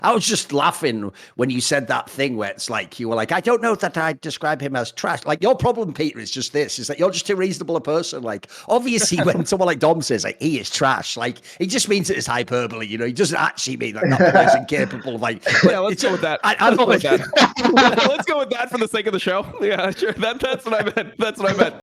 I was just laughing when you said that thing where it's like, you were like, I don't know that I describe him as trash. Like, your problem, Peter, is just this, is that you're just too reasonable a person. Like, obviously, when someone like Dom says, like, he is trash, like, he just means it as hyperbole, you know? He doesn't actually mean that that person capable of, like... Yeah, let's go with that. Let's go with that. Let's go with that for the sake of the show. Yeah, sure. That's what I meant. That's what I meant.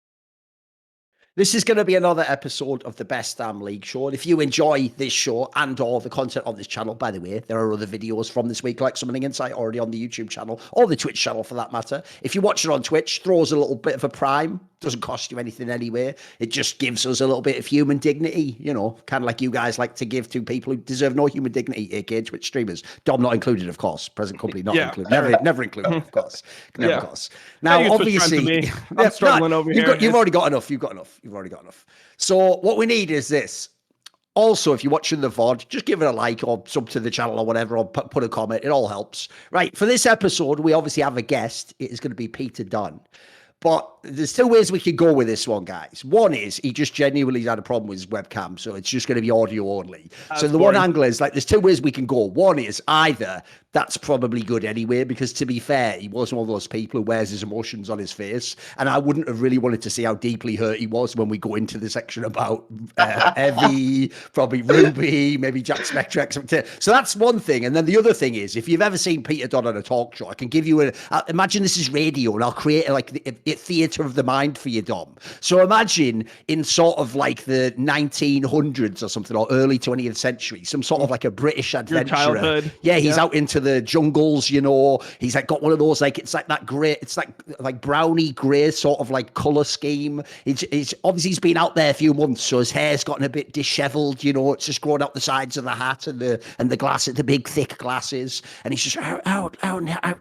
This is going to be another episode of the Best Damn League Show. And if you enjoy this show and or the content on this channel, by the way, there are other videos from this week, like Summoning Insight, already on the YouTube channel, or the Twitch channel for that matter. If you watch it on Twitch, throw us a little bit of a prime. Doesn't cost you anything anyway. It just gives us a little bit of human dignity, you know, kind of like you guys like to give to people who deserve no human dignity, aka Twitch streamers. Dom not included, of course. Present company not included. Never included, of course. Never, of course. Now, obviously, I'm struggling over here. You've already got enough. You've already got enough. So what we need is this. Also, if you're watching the VOD, just give it a like or sub to the channel or whatever, or put a comment. It all helps. Right, for this episode, we obviously have a guest. It is going to be Peter Dunn. But there's two ways we could go with this one, guys. One is he just genuinely had a problem with his webcam, so it's just going to be audio only. So the one angle is, like, there's two ways we can go. One is either that's probably good anyway, because to be fair, he was one of those people who wears his emotions on his face, and I wouldn't have really wanted to see how deeply hurt he was when we go into the section about Evie, probably Ruby, maybe Jack Spectrex. So that's one thing. And then the other thing is, if you've ever seen Peter Dunn on a talk show, I can give you imagine this is radio, and I'll create a theatre of the mind for you, Dom. So imagine in sort of like the 1900s or something, or early 20th century, some sort of like a British adventurer. Yeah, he's out into the jungles, you know. He's like got one of those, like, it's like that grey, it's like browny grey sort of like colour scheme. He's obviously he's been out there a few months, so his hair's gotten a bit dishevelled, you know. It's just growing out the sides of the hat and the glasses, the big thick glasses, and he's just out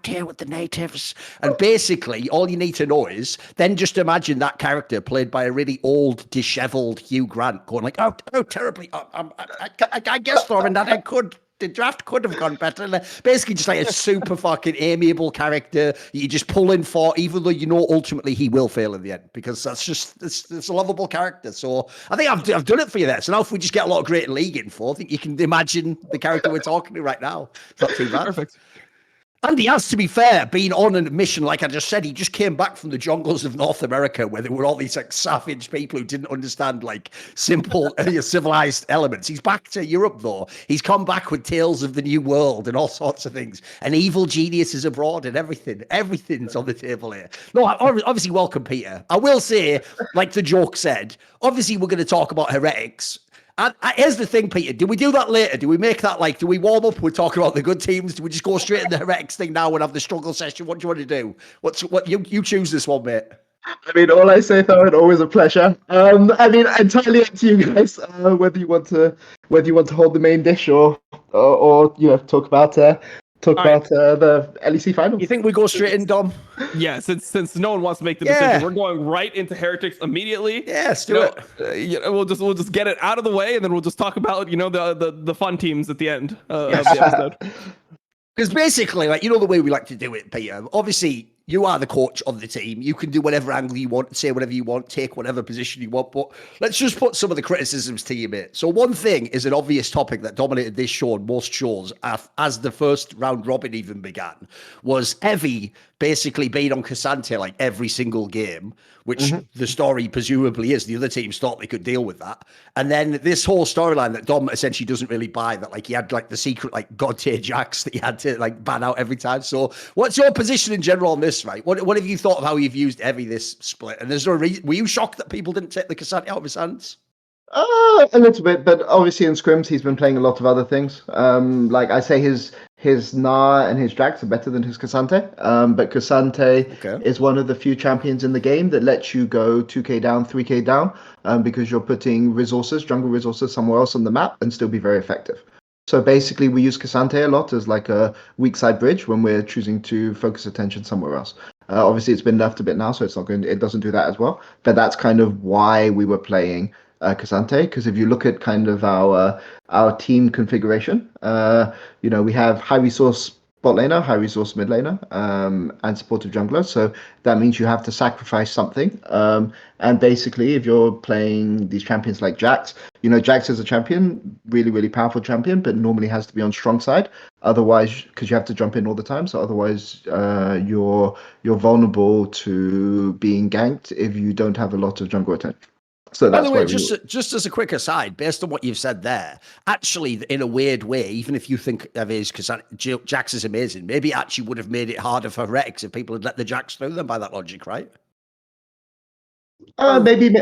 here with the natives. And basically, all you need to know is, then just imagine that character played by a really old, dishevelled Hugh Grant going like, oh terribly, I guess, Thorin, that the draft could have gone better. Basically just like a super fucking amiable character you just pull in for, even though you know ultimately he will fail in the end, because that's just, it's a lovable character. So I think I've done it for you there. So now if we just get a lot of great league info, I think you can imagine the character we're talking to right now. It's not too bad. Perfect. And he has, to be fair, been on a mission, like I just said. He just came back from the jungles of North America, where there were all these like savage people who didn't understand like simple civilized elements. He's back to Europe, though. He's come back with tales of the new world and all sorts of things. And evil geniuses abroad and everything. Everything's on the table here. No, obviously, welcome, Peter. I will say, like the joke said, obviously we're going to talk about heretics. And here's the thing, Peter. Do we do that later? Do we make that like, do we warm up? We're talking about the good teams. Do we just go straight in the heretics thing now and have the struggle session? What do you want to do? What you choose this one, mate? I mean, all I say, Thorin, always a pleasure. I mean, entirely up to you guys, whether you want to hold the main dish or you know, talk about the LEC finals. You think we go straight in, Dom? Yeah, since no one wants to make the decision, we're going right into heretics immediately. Yeah, let's do it. You know, we'll just get it out of the way, and then we'll just talk about, you know, the fun teams at the end of the episode. Because basically, like, you know, the way we like to do it, Peter, obviously you are the coach of the team. You can do whatever angle you want, say whatever you want, take whatever position you want. But let's just put some of the criticisms to you, mate. So one thing is an obvious topic that dominated this show and most shows as the first round robin even began, was Evie basically being on Cassante like every single game, which the story presumably is. The other teams thought they could deal with that. And then this whole storyline that Dom essentially doesn't really buy, that like he had like the secret like God tier jacks that he had to like ban out every time. So what's your position in general on this, right? What have you thought of how you've used Evie this split? And there's no reason, were you shocked that people didn't take the Cassante out of his hands? A little bit, but obviously in scrims he's been playing a lot of other things. Like I say, his Gnar and his Drax are better than his Cassante. But Cassante is one of the few champions in the game that lets you go 2k down, 3k down, because you're putting jungle resources somewhere else on the map and still be very effective. So basically we use Cassante a lot as like a weak side bridge when we're choosing to focus attention somewhere else. Obviously it's been nerfed a bit now, so it doesn't do that as well. But that's kind of why we were playing Cassante, because if you look at kind of our team configuration, you know, we have high resource bot laner, high resource mid laner, and supportive jungler. So that means you have to sacrifice something. And basically, if you're playing these champions like Jax, Jax is a champion, really, really powerful champion, but normally has to be on strong side. Otherwise, because you have to jump in all the time, so otherwise you're vulnerable to being ganked if you don't have a lot of jungle attention. So by that's the way, why just as a quick aside, based on what you've said there, actually, in a weird way, even if you think of his, because Jax is amazing, maybe it actually would have made it harder for Heretics if people had let the Jax through them by that logic, right? Maybe.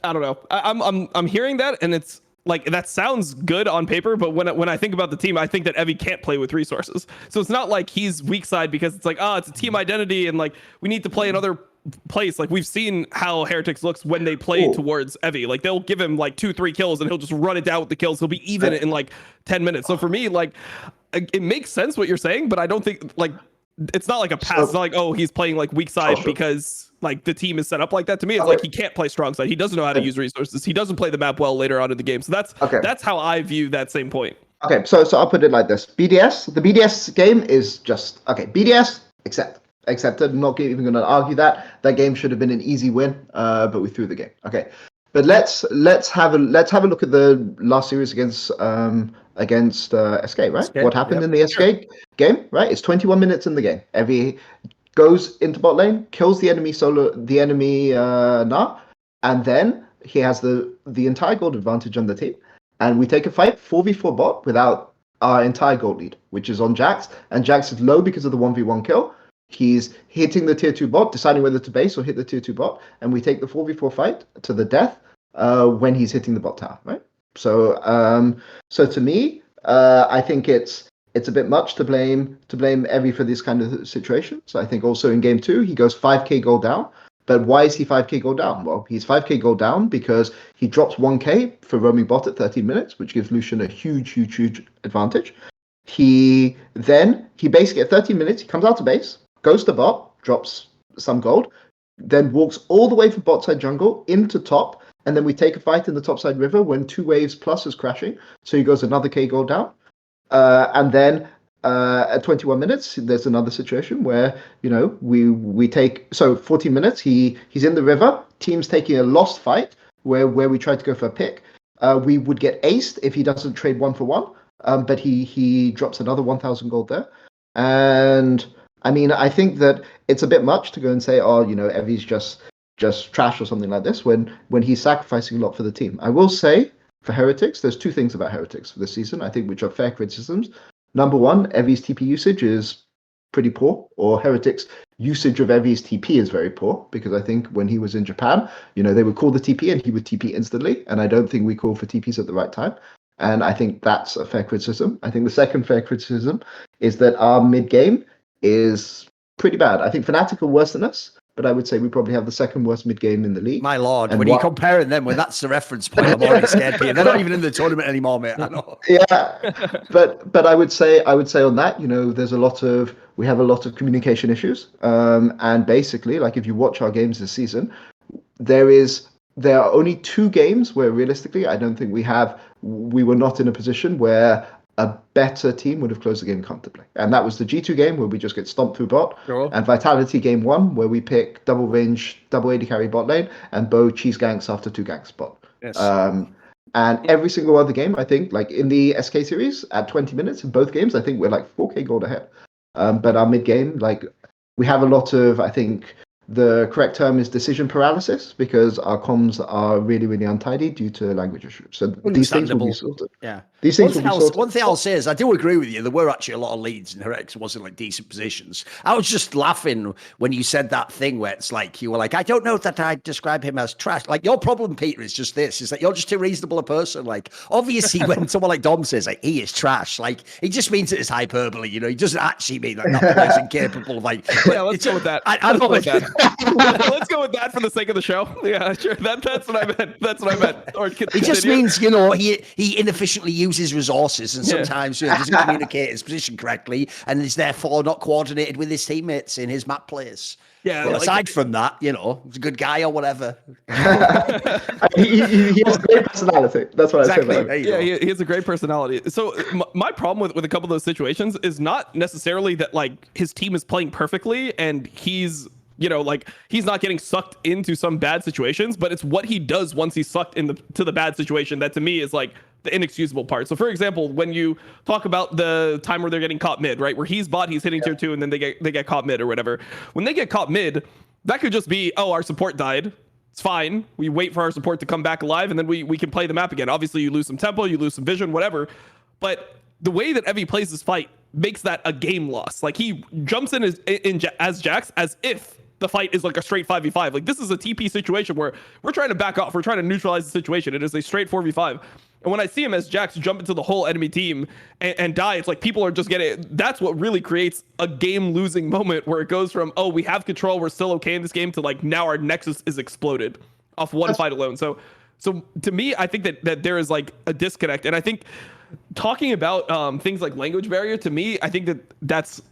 I don't know. I'm hearing that, and it's like that sounds good on paper, but when I think about the team, I think that Evie can't play with resources. So it's not like he's weak side because it's like, it's a team identity, and like we need to play another place. Like we've seen how Heretics looks when they play towards Evie. Like they'll give him like 2-3 kills, and he'll just run it down with the kills. He'll be even in like 10 minutes. So for me, like it makes sense what you're saying, but I don't think like it's not like a pass. It's not like, he's playing like weak side because like the team is set up like that. To me, it's like he can't play strong side. He doesn't know how to use resources. He doesn't play the map well later on in the game. So that's how I view that same point. Okay, so I'll put it like this. The BDS game is just BDS accepted. I'm not even going to argue that game should have been an easy win, but we threw the game. Okay, but let's have a look at the last series against SK, right? SK, what happened in the SK game, right? It's 21 minutes in the game. Evie goes into bot lane, kills the enemy Nah, and then he has the entire gold advantage on the team, and we take a fight 4v4 bot without our entire gold lead, which is on Jax, and Jax is low because of the 1v1 kill. He's hitting the tier 2 bot, deciding whether to base or hit the tier 2 bot, and we take the 4v4 fight to the death when he's hitting the bot tower, right? So to me, I think it's a bit much to blame Evie for this kind of situations. I think also in game 2 he goes 5k gold down. But why is he 5k gold down? Well, he's 5k gold down because he drops 1k for roaming bot at 13 minutes, which gives Lucian a huge advantage. He basically at 13 minutes he comes out to base, goes to bot, drops some gold, then walks all the way from bot side jungle into top, and then we take a fight in the top side river when 2 waves plus is crashing, so he goes another k gold down. And then at 21 minutes, there's another situation where we take 14 minutes. He's in the river. Team's taking a lost fight where we try to go for a pick. We would get aced if he doesn't trade 1-for-1. But he drops another 1,000 gold there. And I mean, I think that it's a bit much to go and say, Evie's just trash or something like this when he's sacrificing a lot for the team. I will say, for Heretics, there's 2 things about Heretics for this season, I think, which are fair criticisms. Number 1, Evie's TP usage is pretty poor, or Heretics' usage of Evie's TP is very poor, because I think when he was in Japan, they would call the TP and he would TP instantly, and I don't think we call for TPs at the right time. And I think that's a fair criticism. I think the second fair criticism is that our mid-game is pretty bad. I think Fnatic are worse than us, but I would say we probably have the second worst mid-game in the league. My lord, when you're comparing them, when that's the reference point, I'm already scared for you. They're not even in the tournament anymore, mate. I know. Yeah, but I would say on that, we have a lot of communication issues. And basically, like if you watch our games this season, there are only 2 games where realistically, I don't think we were not in a position where a better team would have closed the game comfortably. And that was the G2 game where we just get stomped through bot, and Vitality game 1 where we pick double range, double AD carry bot lane, and Bo cheese ganks after 2 ganks bot. Yes. And every single other game, I think, like in the SK series, at 20 minutes in both games, I think we're like 4k gold ahead. But our mid game, like we have a lot of, I think, the correct term is decision paralysis, because our comms are really, really untidy due to language issues. So these things will be sorted. Yeah. These things will be sorted. One thing I'll say is I do agree with you. There were actually a lot of leads in Heretics. It wasn't like decent positions. I was just laughing when you said that thing where it's like, you were like, I don't know that I describe him as trash. Like your problem, Peter, is just this, is that you're just too reasonable a person. Like obviously when someone like Dom says like he is trash, like he just means it as hyperbole, he doesn't actually mean like that person capable of like, yeah, let's go with that. I don't know. Let's go with that for the sake of the show. Yeah, sure. That's what I meant. That's what I meant. Or It just means, he inefficiently uses resources and Yeah. sometimes doesn't communicate his position correctly and is therefore not coordinated with his teammates in his map plays. Yeah. But aside from that, he's a good guy or whatever. he has a great personality. That's what I say about him. Yeah, he has a great personality. So my problem with a couple of those situations is not necessarily that like his team is playing perfectly and he's he's not getting sucked into some bad situations, but it's what he does once he's sucked into the bad situation that to me is like the inexcusable part. So for example, when you talk about the time where they're getting caught mid, right, where he's bot, he's hitting tier 2 and then they get caught mid or whatever. When they get caught mid, that could just be, oh, our support died. It's fine. We wait for our support to come back alive and then we can play the map again. Obviously you lose some tempo, you lose some vision, whatever. But the way that Evie plays this fight makes that a game loss. Like he jumps in as Jax as if the fight is like a straight 5v5. Like this is a TP situation where we're trying to back off. We're trying to neutralize the situation. It is a straight 4v5. And when I see him as Jax jump into the whole enemy team and die, it's like people are just getting, that's what really creates a game losing moment where it goes from, oh, we have control, we're still okay in this game, to like now our nexus is exploded off one fight alone. So to me, I think that there is like a disconnect. And I think talking about things like language barrier, to me, I think that's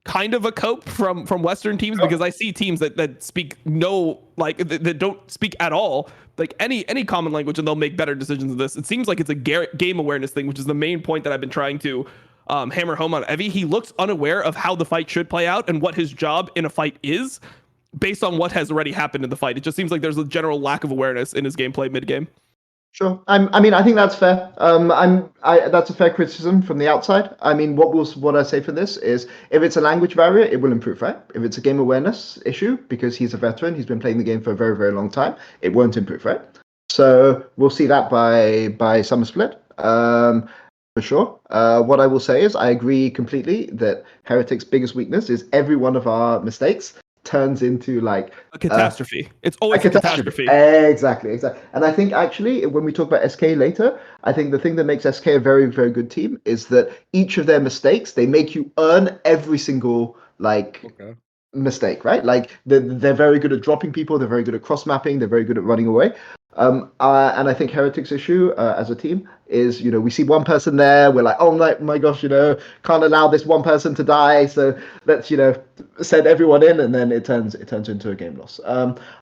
kind of a cope from Western teams, because I see teams that speak that don't speak at all, like any common language, and they'll make better decisions in this. It seems like it's a game awareness thing, which is the main point that I've been trying to hammer home on Evie. He looks unaware of how the fight should play out and what his job in a fight is based on what has already happened in the fight. It just seems like there's a general lack of awareness in his gameplay mid-game. Sure. I think that's fair. That's a fair criticism from the outside. I mean, what I say for this is, if it's a language barrier, it will improve, right? If it's a game awareness issue, because he's a veteran, he's been playing the game for a very, very long time, it won't improve, right? So we'll see that by Summer Split, for sure. What I will say is, I agree completely that Heretic's biggest weakness is every one of our mistakes turns into like a catastrophe. It's always a catastrophe. Exactly. And I think actually when we talk about SK later, I think the thing that makes SK a very, very good team is that each of their mistakes, they make you earn every single mistake, right? Like they're very good at dropping people, they're very good at cross mapping, they're very good at running away. And I think Heretic's issue as a team is, we see one person there, we're like, oh my gosh, can't allow this one person to die, so let's, send everyone in, and then it turns into a game loss.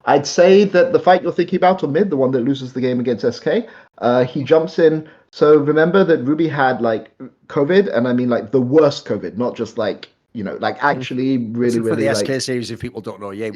I'd say that the fight you're thinking about on mid, the one that loses the game against SK, he jumps in. So remember that Ruby had like COVID, and I mean like the worst COVID, not just like, actually really, for the like, SK series, if people don't know, this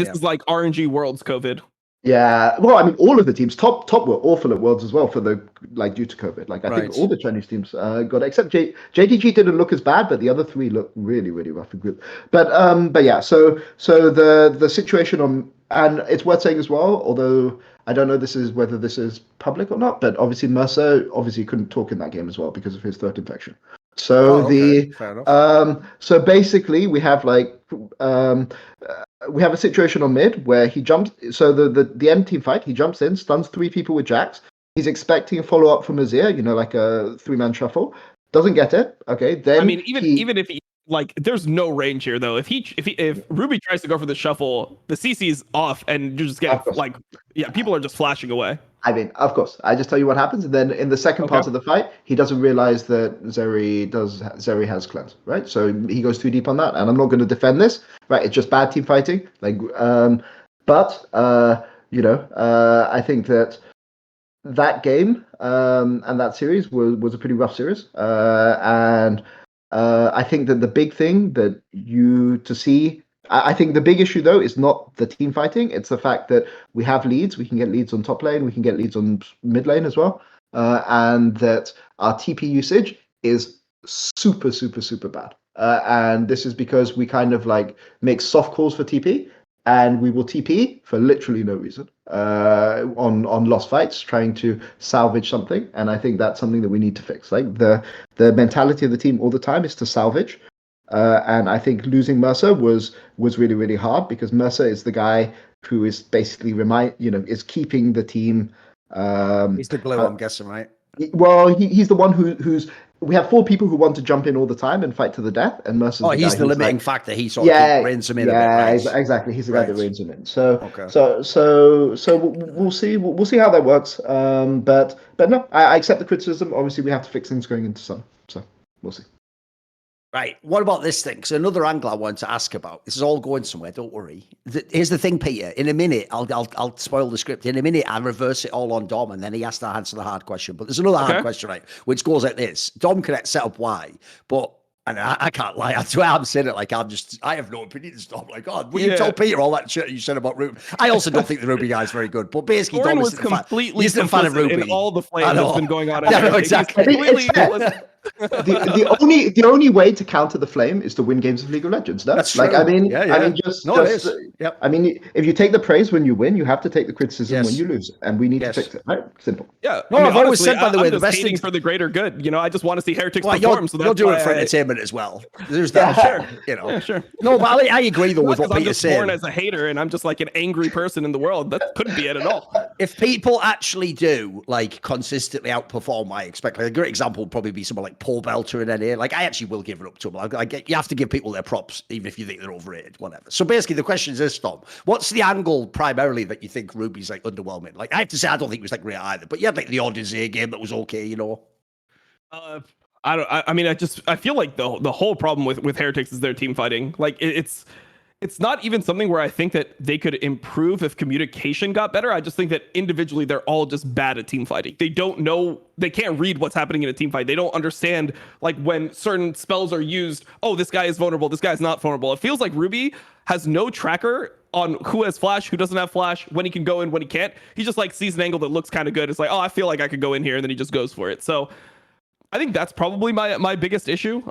is like RNG Worlds COVID. Yeah, well, I mean, all of the teams, top were awful at Worlds as well due to COVID. Like, I think all the Chinese teams got it, except JDG didn't look as bad, but the other three looked really, really rough and group. But yeah, so the situation and it's worth saying as well, although I don't know whether this is public or not, but obviously Mercer couldn't talk in that game as well because of his throat infection. So fair enough. So basically we have we have a situation on mid where he jumps. So the end team fight, he jumps in, stuns 3 people with Jax. He's expecting a follow up from Azir, like a 3-man shuffle. Doesn't get it. Okay, then I mean, even if he like, there's no range here though. If Ruby tries to go for the shuffle, the CC's off, and you just get people are just flashing away. I mean, of course. I just tell you what happens, and then in the second part of the fight, he doesn't realize that Zeri has cleanse, right? So he goes too deep on that, and I'm not going to defend this, right? It's just bad team fighting, but I think that game and that series was a pretty rough series, and I think that the big thing that I think the big issue, though, is not the team fighting. It's the fact that we have leads. We can get leads on top lane. We can get leads on mid lane as well. And that our TP usage is super, super, super bad. And this is because we kind of like make soft calls for TP. And we will TP for literally no reason on lost fights, trying to salvage something. And I think that's something that we need to fix. Like the mentality of the team all the time is to salvage. And I think losing Mercer was really, really hard, because Mercer is the guy who is basically is keeping the team. He's the glue, I'm guessing, right? Well, he's the one who's we have 4 people who want to jump in all the time and fight to the death, and Mercer's the he's guy the who's limiting like, factor. He sort of reins him in a bit, right? Exactly. He's the guy that reins him in. So, okay. so we'll see. We'll see how that works. But no, I accept the criticism. Obviously, we have to fix things going into summer. So we'll see. Right. What about this thing? So another angle I wanted to ask about. This is all going somewhere. Don't worry. Here's the thing, Peter. In a minute, I'll spoil the script. In a minute, I reverse it all on Dom, and then he has to answer the hard question. But there's another hard question, right? Which goes like this: Dom can set up Y, but and I can't lie. I swear I'm saying it like I have no opinions. Dom, like, God, you told Peter all that shit you said about Ruby. I also don't think the Ruby guy is very good. But basically, Thorin Dom was completely he's a fan of Ruby. in all the flames that's been going on. Yeah, no, exactly. The only way to counter the flame is to win games of League of Legends. No? That's true. It is. Yep. I mean, if you take the praise when you win, you have to take the criticism when you lose, and we need to fix it. Right? Simple. Yeah. No, I've always said, by the way, the best thing for the greater good. You know, I just want to see Heretics perform. So you'll do it for entertainment as well. There's that. Sure. You know. Yeah, sure. No, but I agree though with what Peter's saying. I'm just born as a hater, and I'm just like an angry person in the world. That couldn't be it at all. If people actually do like consistently outperform, I expect. Like, a great example would probably be someone like Paul Belter in NA. Like, I actually will give it up to them. You have to give people their props, even if you think they're overrated, whatever. So basically, the question is this, Tom. What's the angle primarily that you think Ruby's like underwhelming? Like, I have to say, I don't think it was like great either, but you had like the Odyssey game that was okay, you know? I feel like the whole problem with Heretics is their team fighting. Like, it's not even something where I think that they could improve if communication got better. I just think that individually they're all just bad at team fighting. They don't know, they can't read what's happening in a team fight. They don't understand like when certain spells are used. Oh, this guy is vulnerable. This guy's not vulnerable. It feels like Ruby has no tracker on who has flash, who doesn't have flash, when he can go in, when he can't. He just like sees an angle that looks kind of good. It's like, oh, I feel like I could go in here, and then he just goes for it. So I think that's probably my biggest issue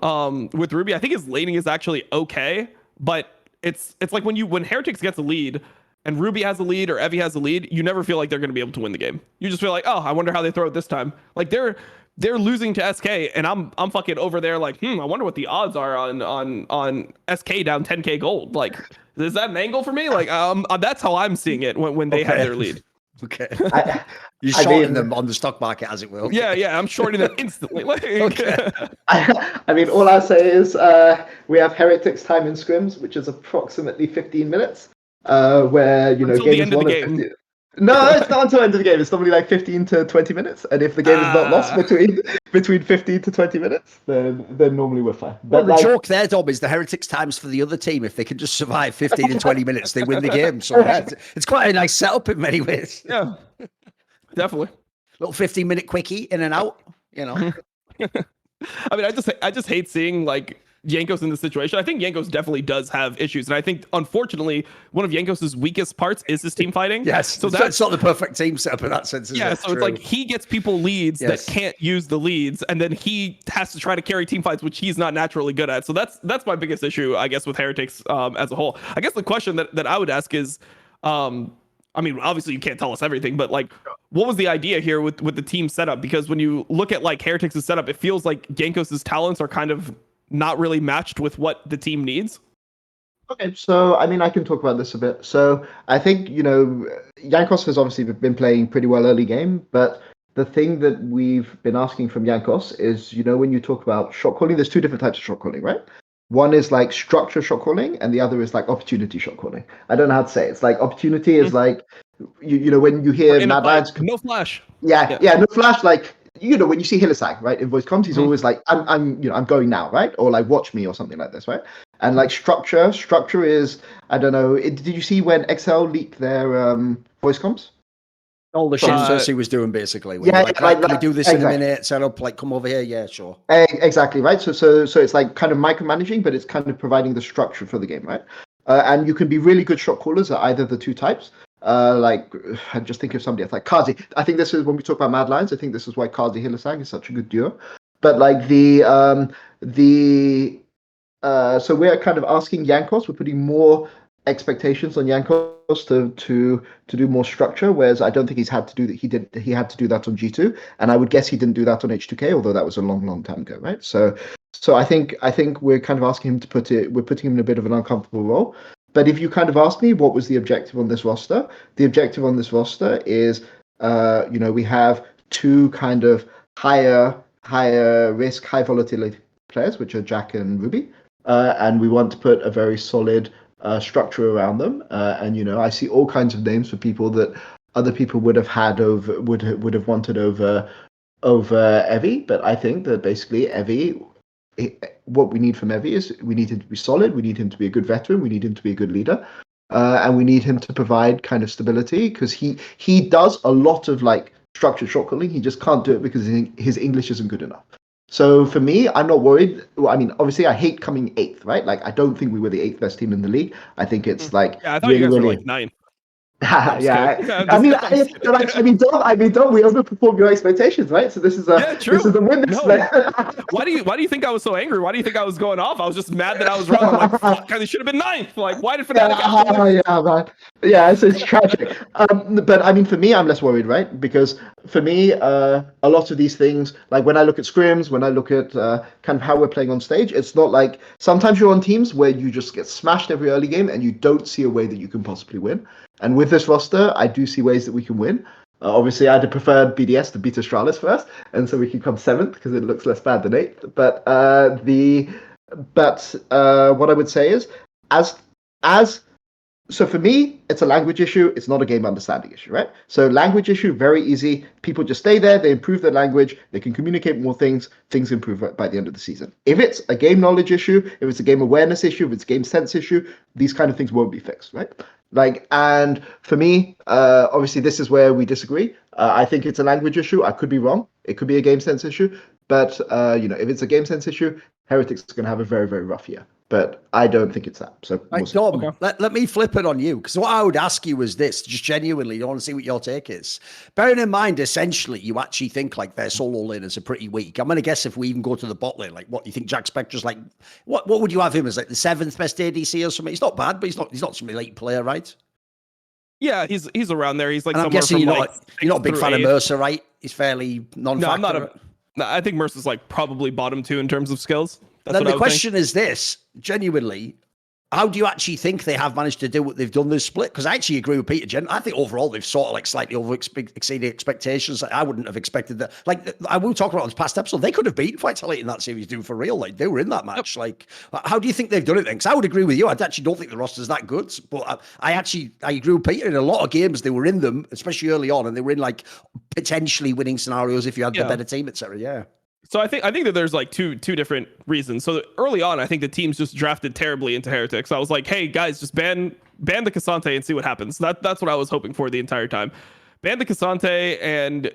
with Ruby. I think his laning is actually okay, but it's like when Heretics gets a lead and Ruby has a lead or Evie has a lead, you never feel like they're going to be able to win the game. You just feel like, oh, I wonder how they throw it this time. Like they're losing to SK, and I'm fucking over there like, I wonder what the odds are on SK down 10k gold. Like, is that an angle for me? Like, that's how I'm seeing it when they have their lead. Okay. You're shorting them on the stock market, as it will. Yeah, I'm shorting them instantly. Like, okay. I mean, all I say is we have Heretics time in scrims, which is approximately 15 minutes, where, you know, until the end of the game. No, it's not until the end of the game. It's normally like 15 to 20 minutes. And if the game is not lost between 15 to 20 minutes, then normally we're fine. But the joke there, Dom, is the Heretics times for the other team. If they can just survive 15 and 20 minutes, they win the game. So it's quite a nice setup in many ways. Yeah, definitely. Little 15-minute quickie in and out, you know. I mean, I just hate seeing like Jankos in this situation. I think Jankos definitely does have issues, and I think unfortunately one of Jankos' weakest parts is his team fighting. Yes, so that's not the perfect team setup in that sense. Yeah, so it's like he gets people leads that can't use the leads, and then he has to try to carry team fights, which he's not naturally good at. So that's my biggest issue, I guess, with Heretics as a whole. I guess the question that I would ask is, I mean, obviously you can't tell us everything, but like, what was the idea here with the team setup? Because when you look at like Heretics' setup, it feels like Jankos' talents are kind of not really matched with what the team needs. Okay, so I mean, I can talk about this a bit. So I think, you know, Jankos has obviously been playing pretty well early game, but the thing that we've been asking from Jankos is, you know, when you talk about shot calling, there's 2 different types of shot calling, right? One is like structure shot calling, and the other is like opportunity shot calling. I don't know how to say it. It's like opportunity is like, you know, when you hear Mad Lions, no flash. Yeah, no flash. Like, you know, when you see Hillisang, right, in voice comms, he's always like, I'm going now, right? Or like, watch me or something like this, right? And like structure is, I don't know. Did you see when XL leaked their voice comms? All the shit Cersei was doing, basically. Can we do this in a minute? Set up, like, come over here. Yeah, sure. Exactly, right? So it's like kind of micromanaging, but it's kind of providing the structure for the game, right? And you can be really good shot callers at either the 2 types. Like, I just think of somebody else, like Kazi. I think this is when we talk about Mad Lions. I think this is why Kazi Hillisang is such a good duo. But like so we're kind of asking Jankos. We're putting more expectations on Jankos to do more structure, whereas I don't think he's had to do that. He had to do that on G2, and I would guess he didn't do that on H2K, although that was a long time ago, right? So I think we're kind of asking him we're putting him in a bit of an uncomfortable role. But if you kind of ask me what was the objective on this roster, the objective on this roster is, you know, we have 2 kind of higher higher risk, high volatility players, which are Jack and Ruby, and we want to put a very solid structure around them. And I see all kinds of names for people that other people would have had over would have wanted over Evie, but I think that basically Evie, what we need from Evie is we need him to be solid, we need him to be a good veteran, we need him to be a good leader, and we need him to provide kind of stability, because he does a lot of like structured shot calling. He just can't do it because his English isn't good enough. So for me, I'm not worried. Well, I mean, obviously, I hate coming 8th, right? Like, I don't think we were the 8th best team in the league. I think it's like I thought really, you guys were really like 9. yeah, I mean, Dom, we overperformed your expectations, right? So this is a win. Why do you think I was so angry? Why do you think I was going off? I was just mad that I was wrong. I'm like, fuck, they should have been 9th. Like, why did Fnatic? Yeah, it's tragic. But I mean, for me, I'm less worried, right? Because for me, a lot of these things, like when I look at scrims, when I look at kind of how we're playing on stage, it's not like sometimes you're on teams where you just get smashed every early game and you don't see a way that you can possibly win. And with this roster, I do see ways that we can win. Obviously, I'd have preferred BDS to beat Astralis first, and so we can come 7th because it looks less bad than 8th. But what I would say is, so for me, it's a language issue. It's not a game understanding issue, right? So language issue, very easy. People just stay there. They improve their language. They can communicate more things. Things improve by the end of the season. If it's a game knowledge issue, if it's a game awareness issue, if it's a game sense issue, these kind of things won't be fixed, right? And for me, obviously, this is where we disagree. I think it's a language issue. I could be wrong. It could be a game sense issue. But, if it's a game sense issue, Heretics is going to have a very, very rough year. But I don't think it's that. So Dom, let me flip it on you, because what I would ask you is this, just genuinely, I want to see what your take is. Bearing in mind, essentially, you actually think like their solo laners are pretty weak. I'm going to guess if we even go to the bot lane, like what you think Jack Spectra's like, what would you have him as, like the 7th best ADC or something? He's not bad, but he's not some elite player, right? Yeah, he's around there. He's like, and I'm guessing you're not a big fan of Mercer, right? He's fairly non-factor. No, I'm not I think Mercer's like probably bottom 2 in terms of skills. Then the question is this, genuinely, how do you actually think they have managed to do what they've done this split? Because I actually agree with Peter. I think overall they've sort of like slightly exceeded expectations. I wouldn't have expected that. Like I will talk about in this past episode, they could have beaten Vitality in that series, dude, for real. Like they were in that match. Yep. Like, how do you think they've done it then? Because I would agree with you. I actually don't think the roster's that good. But I agree with Peter. In a lot of games, they were in them, especially early on, and they were in like potentially winning scenarios if you had the better team, etc. Yeah. So I think that there's like two different reasons. So early on, I think the teams just drafted terribly into Heretics. I was like, hey guys, just ban the Cassante and see what happens. That's what I was hoping for the entire time. Ban the Cassante and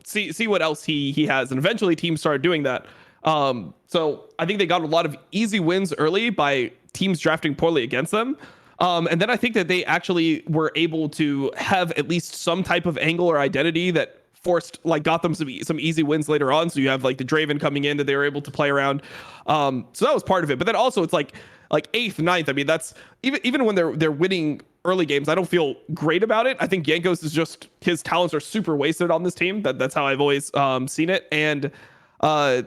see what else he has. And eventually teams started doing that. So I think they got a lot of easy wins early by teams drafting poorly against them. And then I think that they actually were able to have at least some type of angle or identity that got them some easy wins later on. So you have like the Draven coming in that they were able to play around. So that was part of it. But then also it's like 8th, 9th. I mean, that's even when they're winning early games, I don't feel great about it. I think Jankos is just, his talents are super wasted on this team. That's how I've always seen it. And I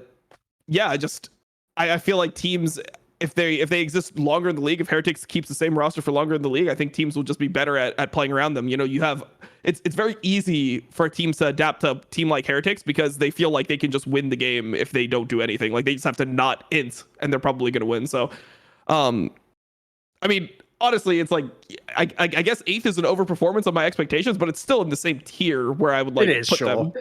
feel like teams, if they exist longer in the league, if Heretics keeps the same roster for longer in the league, I think teams will just be better at playing around them. You have it's very easy for teams to adapt to a team like Heretics because they feel like they can just win the game if they don't do anything. Like they just have to not int and they're probably going to win. So, I mean, honestly, it's like I guess 8th is an overperformance of my expectations, but it's still in the same tier where I would like put them.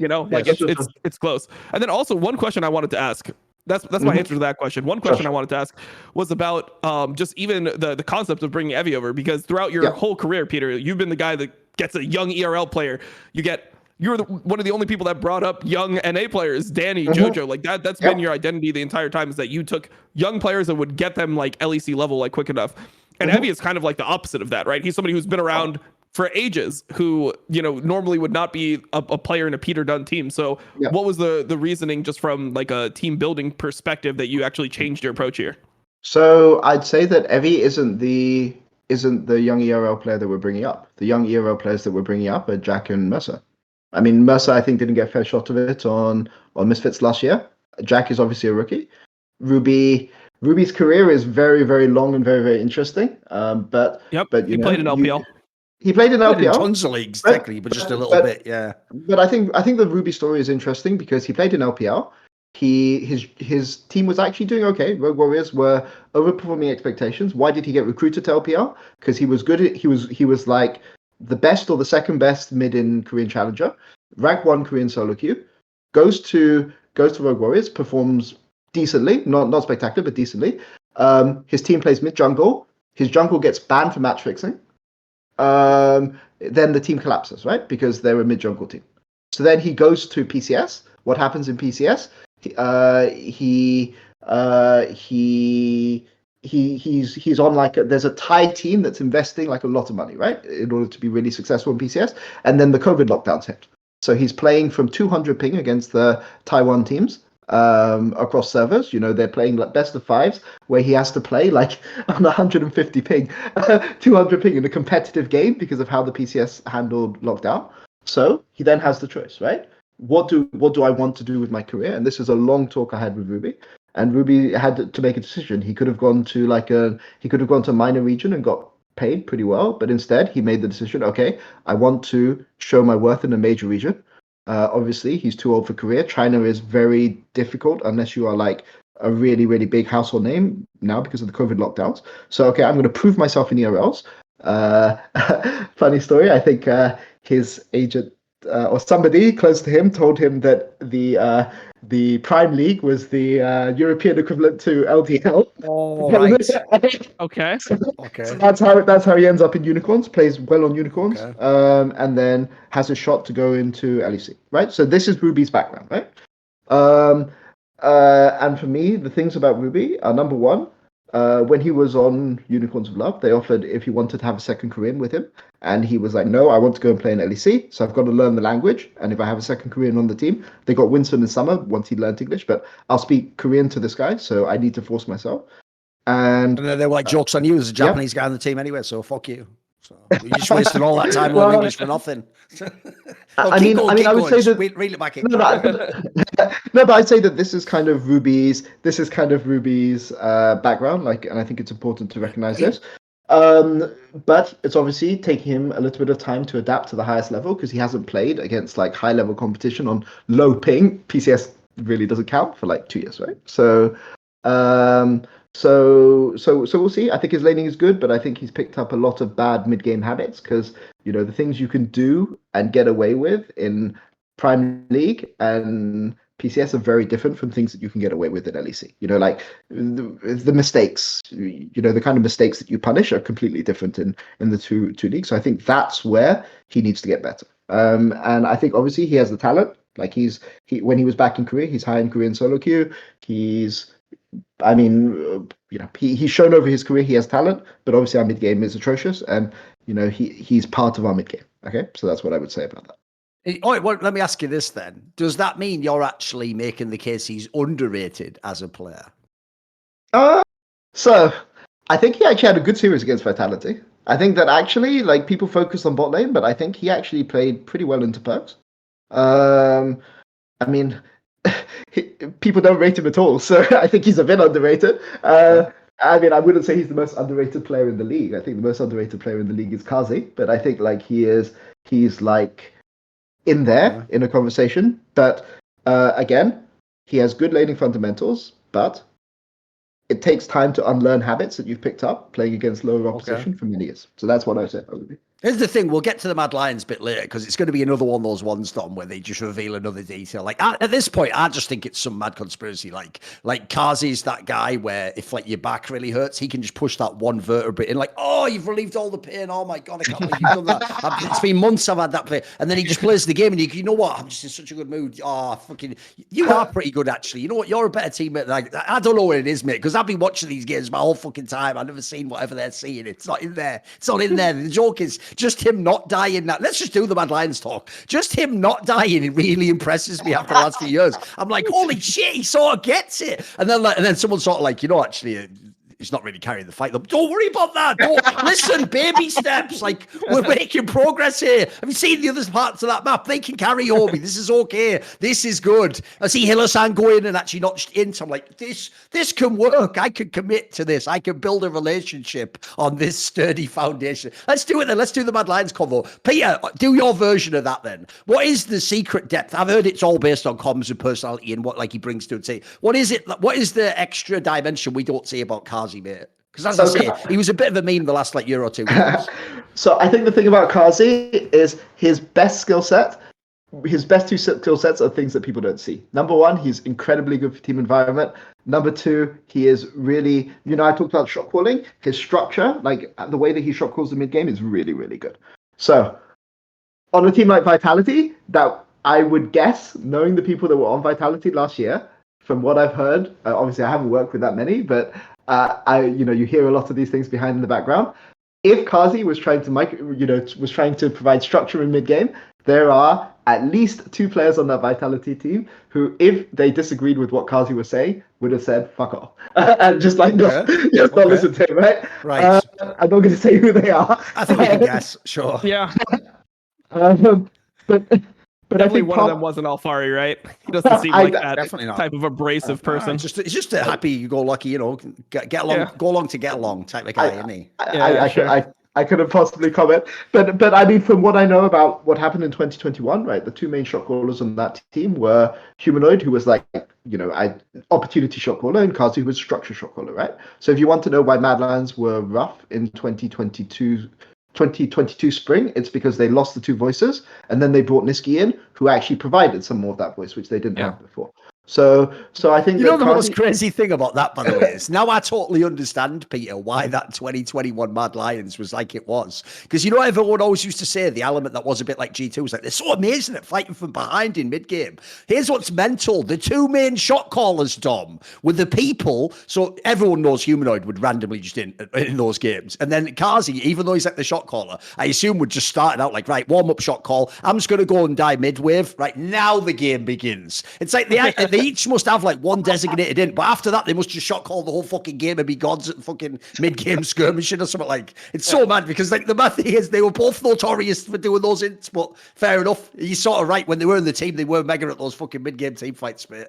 It's close. And then also one question I wanted to ask. That's my answer to that question. One question I wanted to ask was about just even the concept of bringing Evie over, because throughout your whole career, Peter, you've been the guy that gets a young ERL player. You're one of the only people that brought up young NA players, Danny, Jojo, like that. That's been your identity the entire time, is that you took young players and would get them like LEC level like quick enough. And Evie is kind of like the opposite of that, right? He's somebody who's been around for ages, who normally would not be a player in a Peter Dunn team. So what was the reasoning, just from like a team building perspective, that you actually changed your approach here? So I'd say that Evie isn't the young ERL player that we're bringing up. The young ERL players that we're bringing up are Jack and Mercer. I mean, Mercer, I think, didn't get a fair shot of it on Misfits last year. Jack is obviously a rookie. Ruby's career is very, very long and very, very interesting. But he played in LPL. He played in LPL. Tons of leagues, technically, but just a little bit, yeah. But I think the Ruby story is interesting because he played in LPL. his team was actually doing okay. Rogue Warriors were overperforming expectations. Why did he get recruited to LPL? Because he was good at he was like the best or the second best mid in Korean Challenger, rank 1 Korean solo queue, goes to Rogue Warriors, performs decently, not spectacular, but decently. His team plays mid jungle. His jungle gets banned for match fixing. Then the team collapses, right? Because they're a mid jungle team. So then he goes to PCS. What happens in PCS? He's on like there's a Thai team that's investing like a lot of money, right, in order to be really successful in PCS. And then the COVID lockdowns hit, so he's playing from 200 ping against the Taiwan teams across servers. They're playing like best of fives where he has to play like on 150 ping, 200 ping in a competitive game because of how the PCS handled lockdown. So he then has the choice, right? What do I want to do with my career? And this is a long talk I had with Ruby. And Ruby had to make a decision. He could have gone to a minor region and got paid pretty well, but instead he made the decision, okay, I want to show my worth in a major region. Obviously, he's too old for Korea. China is very difficult unless you are like a really, really big household name now because of the COVID lockdowns. So, okay, I'm going to prove myself in ERLs. Funny story, I think his agent or somebody close to him told him that the Prime League was the European equivalent to LDL. Oh, right. Okay. Okay. So that's how he ends up in Unicorns, plays well on Unicorns, and then has a shot to go into LEC, right? So this is Ruby's background, right? And for me, the things about Ruby are, number one, when he was on Unicorns of Love, they offered if he wanted to have a second Korean with him. And he was like, no, I want to go and play in LEC. So I've got to learn the language. And if I have a second Korean on the team, they got Winston in summer once he learned English. But I'll speak Korean to this guy. So I need to force myself. And then they were like, joke's on you. There's a Japanese guy on the team anyway. So fuck you. So you just wasted all that time learning English for nothing. I would say that reel it back in. No, but I'd say that this is kind of Ruby's background, and I think it's important to recognize this. But it's obviously taking him a little bit of time to adapt to the highest level because he hasn't played against like high level competition on low ping. PCS really doesn't count for like 2 years, right? So we'll see. I think his laning is good, but I think he's picked up a lot of bad mid-game habits because the things you can do and get away with in Prime League and PCS are very different from things that you can get away with in LEC. Like the mistakes, the kind of mistakes that you punish are completely different in the two leagues. So I think that's where he needs to get better. And I think obviously he has the talent. Like when he was back in Korea, he's high in Korean solo queue. He's shown over his career he has talent, but obviously our mid game is atrocious, and he's part of our mid game. Okay, so that's what I would say about that. All right, well, let me ask you this then. Does that mean you're actually making the case he's underrated as a player? So I think he actually had a good series against Vitality. I think that actually, like, people focused on bot lane, but I think he actually played pretty well into perks. People don't rate him at all, so I think he's a bit underrated. I wouldn't say he's the most underrated player in the league. I think the most underrated player in the league is Kazi, but I think like he's like in there in a conversation. But again, he has good laning fundamentals, but it takes time to unlearn habits that you've picked up playing against lower opposition for many years. So that's what I said. Here's the thing, we'll get to the Mad Lions bit later because it's going to be another one of those ones, Dom, where they just reveal another detail. Like at this point, I just think it's some mad conspiracy. Like Kazi's that guy where if like your back really hurts, he can just push that one vertebrae in, like, oh, you've relieved all the pain. Oh my God, I can't believe you've done that. It's been months I've had that play. And then he just plays the game and you know what? I'm just in such a good mood. Oh, fucking, you are pretty good actually. You know what? You're a better teammate. Like, I don't know what it is, mate, because I've been watching these games my whole fucking time. I've never seen whatever they're seeing. It's not in there. It's not in there. The joke is just him not dying. That let's just do the Mad Lions talk. Just him not dying, it really impresses me after the last few years. I'm like, holy shit, he sort of gets it. And then someone sort of like, actually, he's not really carrying the fight. Don't worry about that. Don't listen, baby steps. Like, we're making progress here. Have you seen the other parts of that map? They can carry Obi. This is okay. This is good. I see Hilo-san go in and actually notched in. So I'm like, this can work. I can commit to this. I can build a relationship on this sturdy foundation. Let's do it then. Let's do the Mad Lions convo. Peter, do your version of that then. What is the secret depth? I've heard it's all based on comms and personality and what like he brings to it. Say, what is it? What is the extra dimension we don't see about Kazi, mate? Because as I say, he was a bit of a meme the last like year or two. So I think the thing about Kazi is his best skill set. His best two skill sets are things that people don't see. Number one, he's incredibly good for team environment. Number two, he is really, I talked about shot calling. His structure, like the way that he shot calls the mid game is really, really good. So on a team like Vitality, that I would guess, knowing the people that were on Vitality last year, from what I've heard, obviously I haven't worked with that many, but you hear a lot of these things behind in the background. If Kazi was trying to provide structure in mid game, there are at least two players on that Vitality team who, if they disagreed with what Kazi was saying, would have said "fuck off" and just like not listen to him. Right. I'm not going to say who they are. I think we can guess. Sure. Yeah. But definitely one of them wasn't Alfari, right? He doesn't seem like that type of abrasive person. It's just a happy-go-lucky, get along, go along to get along type of guy, isn't he? I couldn't possibly comment, but I mean, from what I know about what happened in 2021, right? The two main shot callers on that team were Humanoid, who was like, opportunity shot caller, and Kazi, who was structure shot caller, right? So if you want to know why Mad Lions were rough in 2022 spring, it's because they lost the two voices, and then they brought Niski in, who actually provided some more of that voice, which they didn't have before. So I think the most crazy thing about that, by the way, is now I totally understand, Peter, why that 2021 Mad Lions was like it was. Because everyone always used to say the element that was a bit like G2 was like, they're so amazing at fighting from behind in mid game. Here's what's mental: the two main shot callers, Dom, with the people. So everyone knows Humanoid would randomly just in those games, and then Kazi, even though he's like the shot caller, I assume would just start out like, right, warm up shot call. I'm just going to go and die mid wave. Right now the game begins. It's like they each must have like one designated in, but after that they must just shot call the whole fucking game and be gods at fucking mid-game skirmishing or something. Like, it's so mad because like the math is they were both notorious for doing those ints, but fair enough. You're sort of right. When they were in the team, they were mega at those fucking mid-game team fights, mate.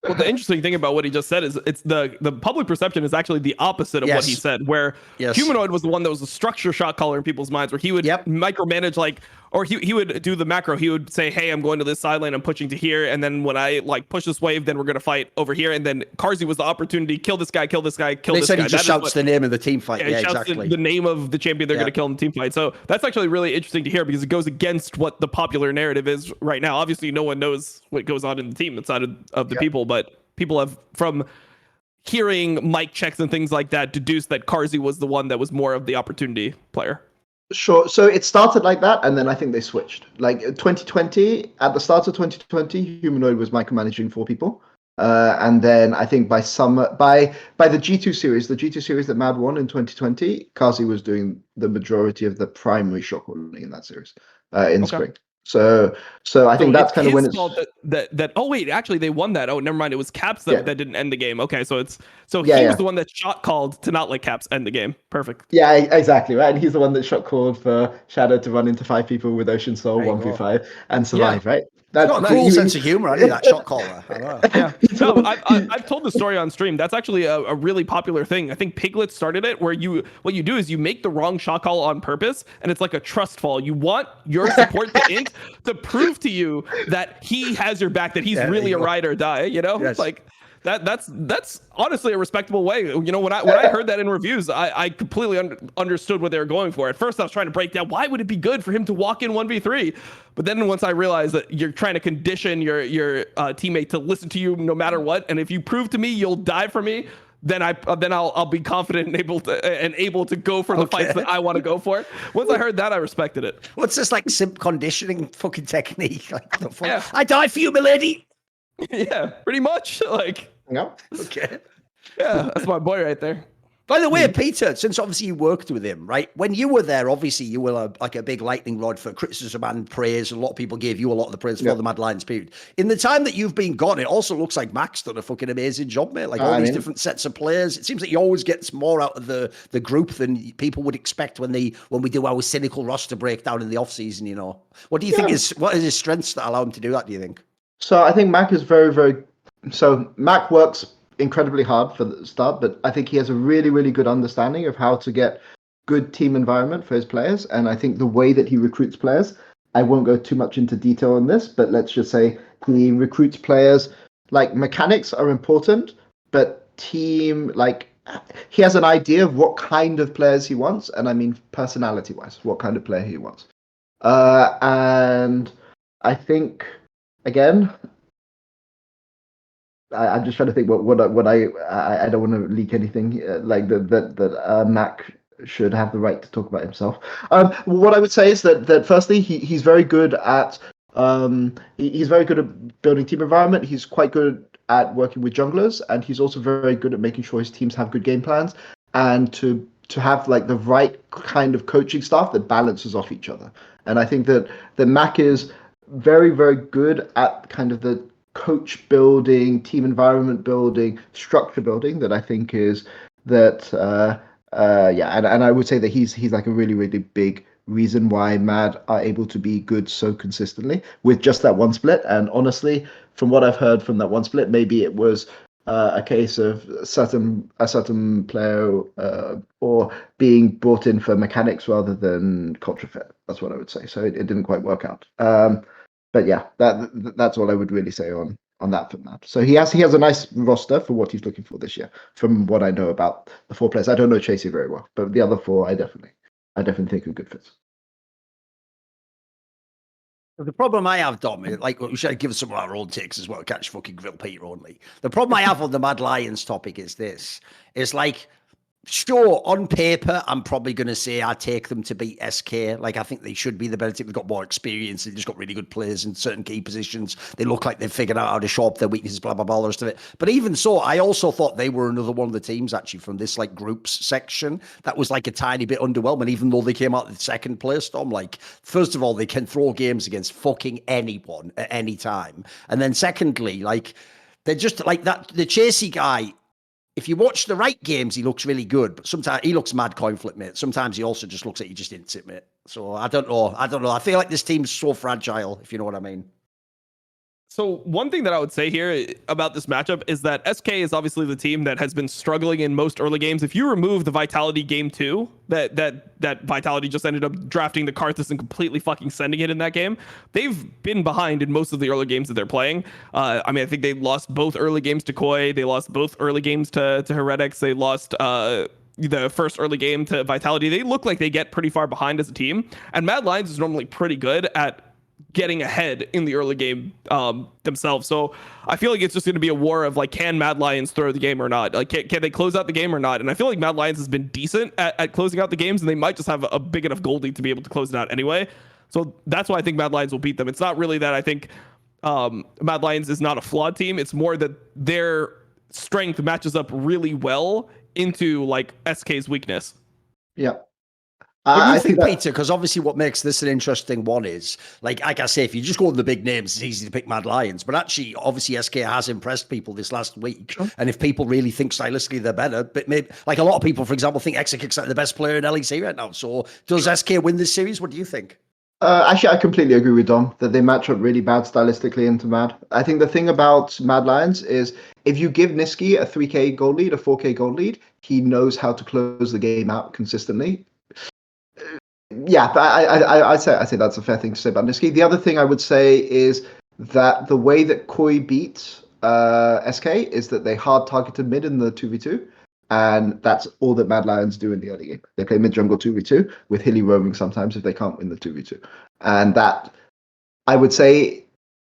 Well, the interesting thing about what he just said is it's the public perception is actually the opposite of what he said, where Humanoid was the one that was a structure shot caller in people's minds, where he would micromanage, like, or he would do the macro. He would say, hey, I'm going to this side lane, I'm pushing to here, and then when I like push this wave, then we're going to fight over here. And then Kazi was the opportunity, kill this guy, kill this guy, kill this guy. They said he just shouts the name of the team fight. Yeah, exactly. The name of the champion they're going to kill in the team fight. So that's actually really interesting to hear because it goes against what the popular narrative is right now. Obviously, no one knows what goes on in the team inside of the people, but people have, from hearing mic checks and things like that, deduced that Kazi was the one that was more of the opportunity player. Sure. So it started like that, and then I think they switched. Like 2020, at the start of 2020, Humanoid was micromanaging 4 people. And then I think by the G2 series, that Mad won in 2020, Kazi was doing the majority of the primary shot calling in that series in spring. So I think that's kind of when it's that. Oh wait, actually they won that. Oh, never mind. It was Caps that didn't end the game. Okay, so he was the one that shot called to not let Caps end the game. Perfect. Yeah, exactly right. And he's the one that shot called for Shadow to run into 5 people with Ocean Soul 1v5 and survive. Right. That's got a cool sense of humor. I need that shot caller. I know. Yeah. No, I've told the story on stream. That's actually a really popular thing. I think Piglet started it, where what you do is you make the wrong shot call on purpose, and it's like a trust fall. You want your support to ink to prove to you that he has your back, that he's really a ride or die. Yes. Like that's honestly a respectable way. When I heard that in reviews, I completely understood what they were going for. At first, I was trying to break down why would it be good for him to walk in 1v3, but then once I realized that you're trying to condition your teammate to listen to you no matter what, and if you prove to me you'll die for me, then I'll be confident and able to go for the fights that I want to go for. Once I heard that, I respected it. What's this like simp conditioning fucking technique? Like I die for you, milady. Yeah, pretty much. Like. Yeah. Okay. Yeah, that's my boy right there. By the way, Peter, since obviously you worked with him, right? When you were there, obviously you were like a big lightning rod for criticism and praise. A lot of people gave you a lot of the praise for the Mad Lions period. In the time that you've been gone, it also looks like Mac's done a fucking amazing job, mate. Like all these different sets of players. It seems like he always gets more out of the group than people would expect when we do our cynical roster breakdown in the off season. You know, what do you think what is his strengths that allow him to do that? Do you think? So I think Mac is very, very. So Mac works incredibly hard for the start, but I think he has a really, really good understanding of how to get good team environment for his players. And I think the way that he recruits players, I won't go too much into detail on this, but let's just say he recruits players, like mechanics are important, but team, like he has an idea of what kind of players he wants. And I mean, personality wise, what kind of player he wants. And I think, again, I'm just trying to think what I don't want to leak anything like that Mac should have the right to talk about himself. What I would say is that firstly he's very good at he's very good at building team environment. He's quite good at working with junglers, and he's also very good at making sure his teams have good game plans and to have like the right kind of coaching staff that balances off each other. And I think that Mac is very, very good at kind of the coach building, team environment building, structure building that I think is that and I would say that he's like a really, really big reason why Mad are able to be good so consistently with just that one split. And honestly, from what I've heard from that one split, maybe it was a case of a certain player or being brought in for mechanics rather than culture fit. That's what I would say. So it didn't quite work out. But yeah, that's all I would really say on that for Matt. So he has a nice roster for what he's looking for this year, from what I know about the four players. I don't know Chasey very well, but the other four I definitely think are good fits. The problem I have, Dom, like we should give some of our own takes as well, catch fucking grill Peter only. The problem I have on the Mad Lions topic is this. It's like, sure, on paper, I'm probably going to say I take them to beat SK. Like, I think they should be the better team. They've got more experience. They've just got really good players in certain key positions. They look like they've figured out how to show up their weaknesses, blah, blah, blah, the rest of it. But even so, I also thought they were another one of the teams, actually, from this, like, groups section that was, like, a tiny bit underwhelming, even though they came out in second place, Dom. Like, first of all, they can throw games against fucking anyone at any time. And then secondly, like, they're just, like, that, the Chasey guy, if you watch the right games, he looks really good, but sometimes he looks mad coin flip, mate. Sometimes he also just looks like he just didn't sit, mate. So I don't know. I feel like this team's so fragile, if you know what I mean. So one thing that I would say here about this matchup is that SK is obviously the team that has been struggling in most early games. If you remove the Vitality game 2, that Vitality just ended up drafting the Karthus and completely fucking sending it in that game, they've been behind in most of the early games that they're playing. I mean, I think they lost both early games to Koi. They lost both early games to Heretics. They lost the first early game to Vitality. They look like they get pretty far behind as a team. And Mad Lions is normally pretty good at getting ahead in the early game themselves. So I feel like it's just going to be a war of like, can Mad Lions throw the game or not? Like, can they close out the game or not? And I feel like Mad Lions has been decent at closing out the games, and they might just have a big enough goal lead to be able to close it out anyway. So that's why I think Mad Lions will beat them. It's not really that I think Mad Lions is not a flawed team. It's more that their strength matches up really well into like SK's weakness. Yeah. What do you think, Peter? Because obviously what makes this an interesting one is, like I say, if you just go with the big names, it's easy to pick Mad Lions. But actually, obviously, SK has impressed people this last week. Sure. And if people really think stylistically they're better, but maybe, like a lot of people, for example, think Exakic's like the best player in LEC right now. So does SK win this series? What do you think? Actually, I completely agree with Dom that they match up really bad stylistically into Mad. I think the thing about Mad Lions is if you give Niski a 3K goal lead, a 4K goal lead, he knows how to close the game out consistently. Yeah, but I say that's a fair thing to say about Niski. The other thing I would say is that the way that Koi beat SK is that they hard targeted mid in the 2v2, and that's all that Mad Lions do in the early game. They play mid jungle 2v2 with Hilly roaming sometimes if they can't win the 2v2, and that I would say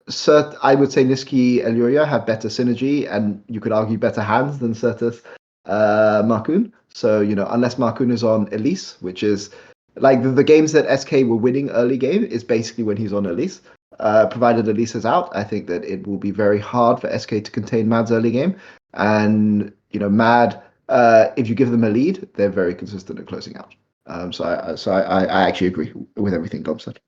Niski and Luria have better synergy, and you could argue better hands than Certus Markoon. So unless Markoon is on Elise, which is like the games that SK were winning early game is basically when he's on Elise. Provided Elise is out, I think that it will be very hard for SK to contain Mad's early game. And, Mad if you give them a lead, they're very consistent at closing out. So I actually agree with everything Dom said.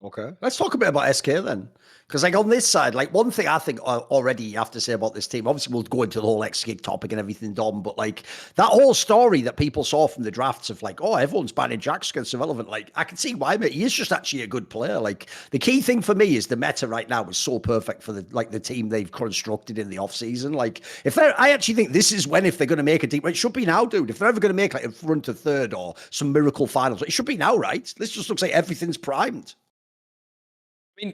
Okay, let's talk a bit about SK then. Because like on this side, like one thing I think already you have to say about this team, obviously we'll go into the whole X-Gig topic and everything, Dom, but like that whole story that people saw from the drafts of like, oh, everyone's banning Jax against irrelevant. Like I can see why, mate. He is just actually a good player. Like the key thing for me is the meta right now is so perfect for the team they've constructed in the off season. Like I actually think this is when, if they're going to make a team, it should be now, dude. If they're ever going to make like a front to third or some miracle finals, it should be now, right? This just looks like everything's primed. I mean,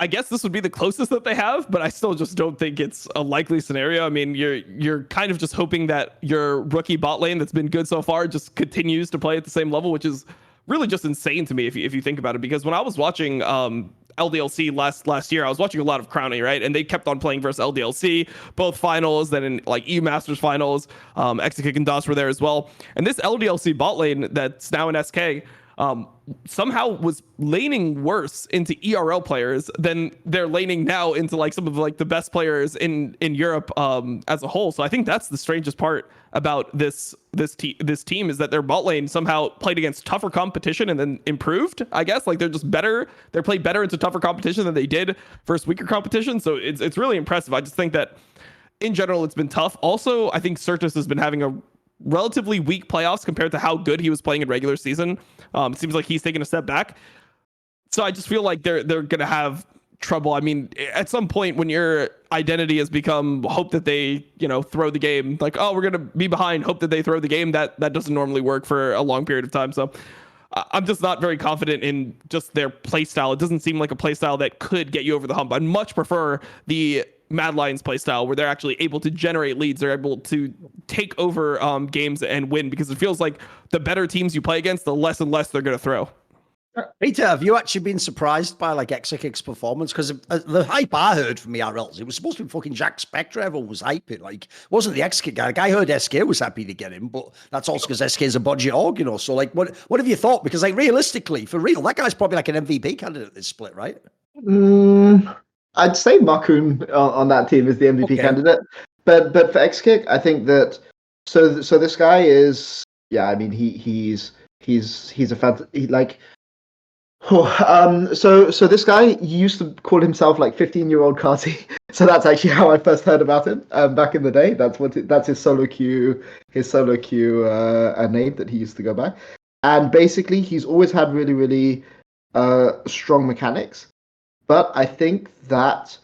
I guess this would be the closest that they have, but I still just don't think it's a likely scenario. I mean, you're kind of just hoping that your rookie bot lane that's been good so far just continues to play at the same level, which is really just insane to me if you think about it. Because when I was watching LDLC last year, I was watching a lot of Crowny, right? And they kept on playing versus LDLC, both finals, then in like EU Masters finals, Exekick and DOS were there as well. And this LDLC bot lane that's now in SK, somehow was laning worse into ERL players than they're laning now into like some of like the best players in Europe as a whole. So I think that's the strangest part about this team is that their bot lane somehow played against tougher competition and then improved. I guess like they're just better. They're played better into tougher competition than they did versus weaker competition. So it's really impressive. I just think that in general it's been tough. Also, I think Certus has been having a relatively weak playoffs compared to how good he was playing in regular season. It seems like he's taken a step back. So I just feel like they're going to have trouble. I mean, at some point when your identity has become hope that they, throw the game, like, oh, we're going to be behind, hope that they throw the game, that doesn't normally work for a long period of time. So I'm just not very confident in just their play style. It doesn't seem like a play style that could get you over the hump. I'd much prefer the Mad Lions play style where they're actually able to generate leads. They're able to take over games and win, because it feels like the better teams you play against, the less and less they're going to throw. Peter, have you actually been surprised by like Exekick's performance? Because the hype I heard from ERLs, it was supposed to be fucking Jack Spectre. Everyone was hyping. Like, it wasn't the Exekick guy. Like, I heard SK was happy to get him, but that's also because SK is a budget org, So, like, what have you thought? Because, like, realistically, for real, that guy's probably like an MVP candidate this split, right? I'd say Makun on that team is the MVP candidate, but for Exekick, I think that so this guy is I mean he's a fan like. So this guy used to call himself like 15-year-old Kati. So that's actually how I first heard about him back in the day. That's his solo queue name that he used to go by. And basically he's always had really, really strong mechanics. But I think that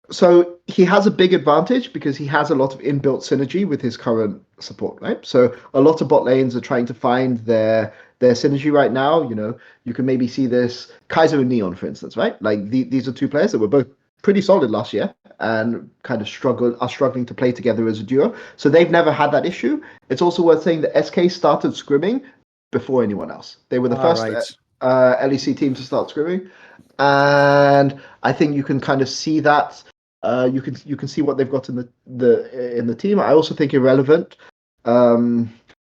so he has a big advantage because he has a lot of inbuilt synergy with his current support, right? So a lot of bot lanes are trying to find their synergy right now. You can maybe see this Kaiser and Neon, for instance, right? Like these are two players that were both pretty solid last year and kind of struggling to play together as a duo. So they've never had that issue. It's also worth saying that SK started scrimming before anyone else. They were the first LEC team to start scrimming, and I think you can kind of see that. You can see what they've got in the team. I also think Irrelevant.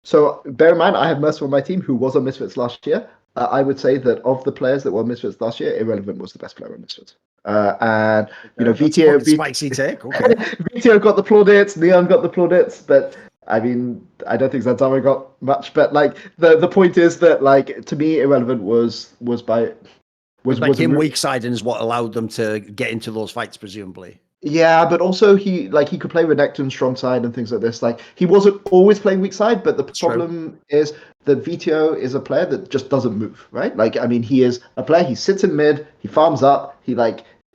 So bear in mind, I have Mercer on my team who was on Misfits last year. I would say that of the players that were on Misfits last year, Irrelevant was the best player on Misfits. And spicy take. Okay. VTO got the plaudits, Neon got the plaudits, but I mean, I don't think Zantama got much. But like the point is that like to me, Irrelevant was him weak side and is what allowed them to get into those fights, presumably. Yeah, but also he could play Renekton strong side and things like this. Like he wasn't always playing weak side, but the problem is that VTO is a player that just doesn't move, right? Like I mean, he is a player. He sits in mid, he farms up. He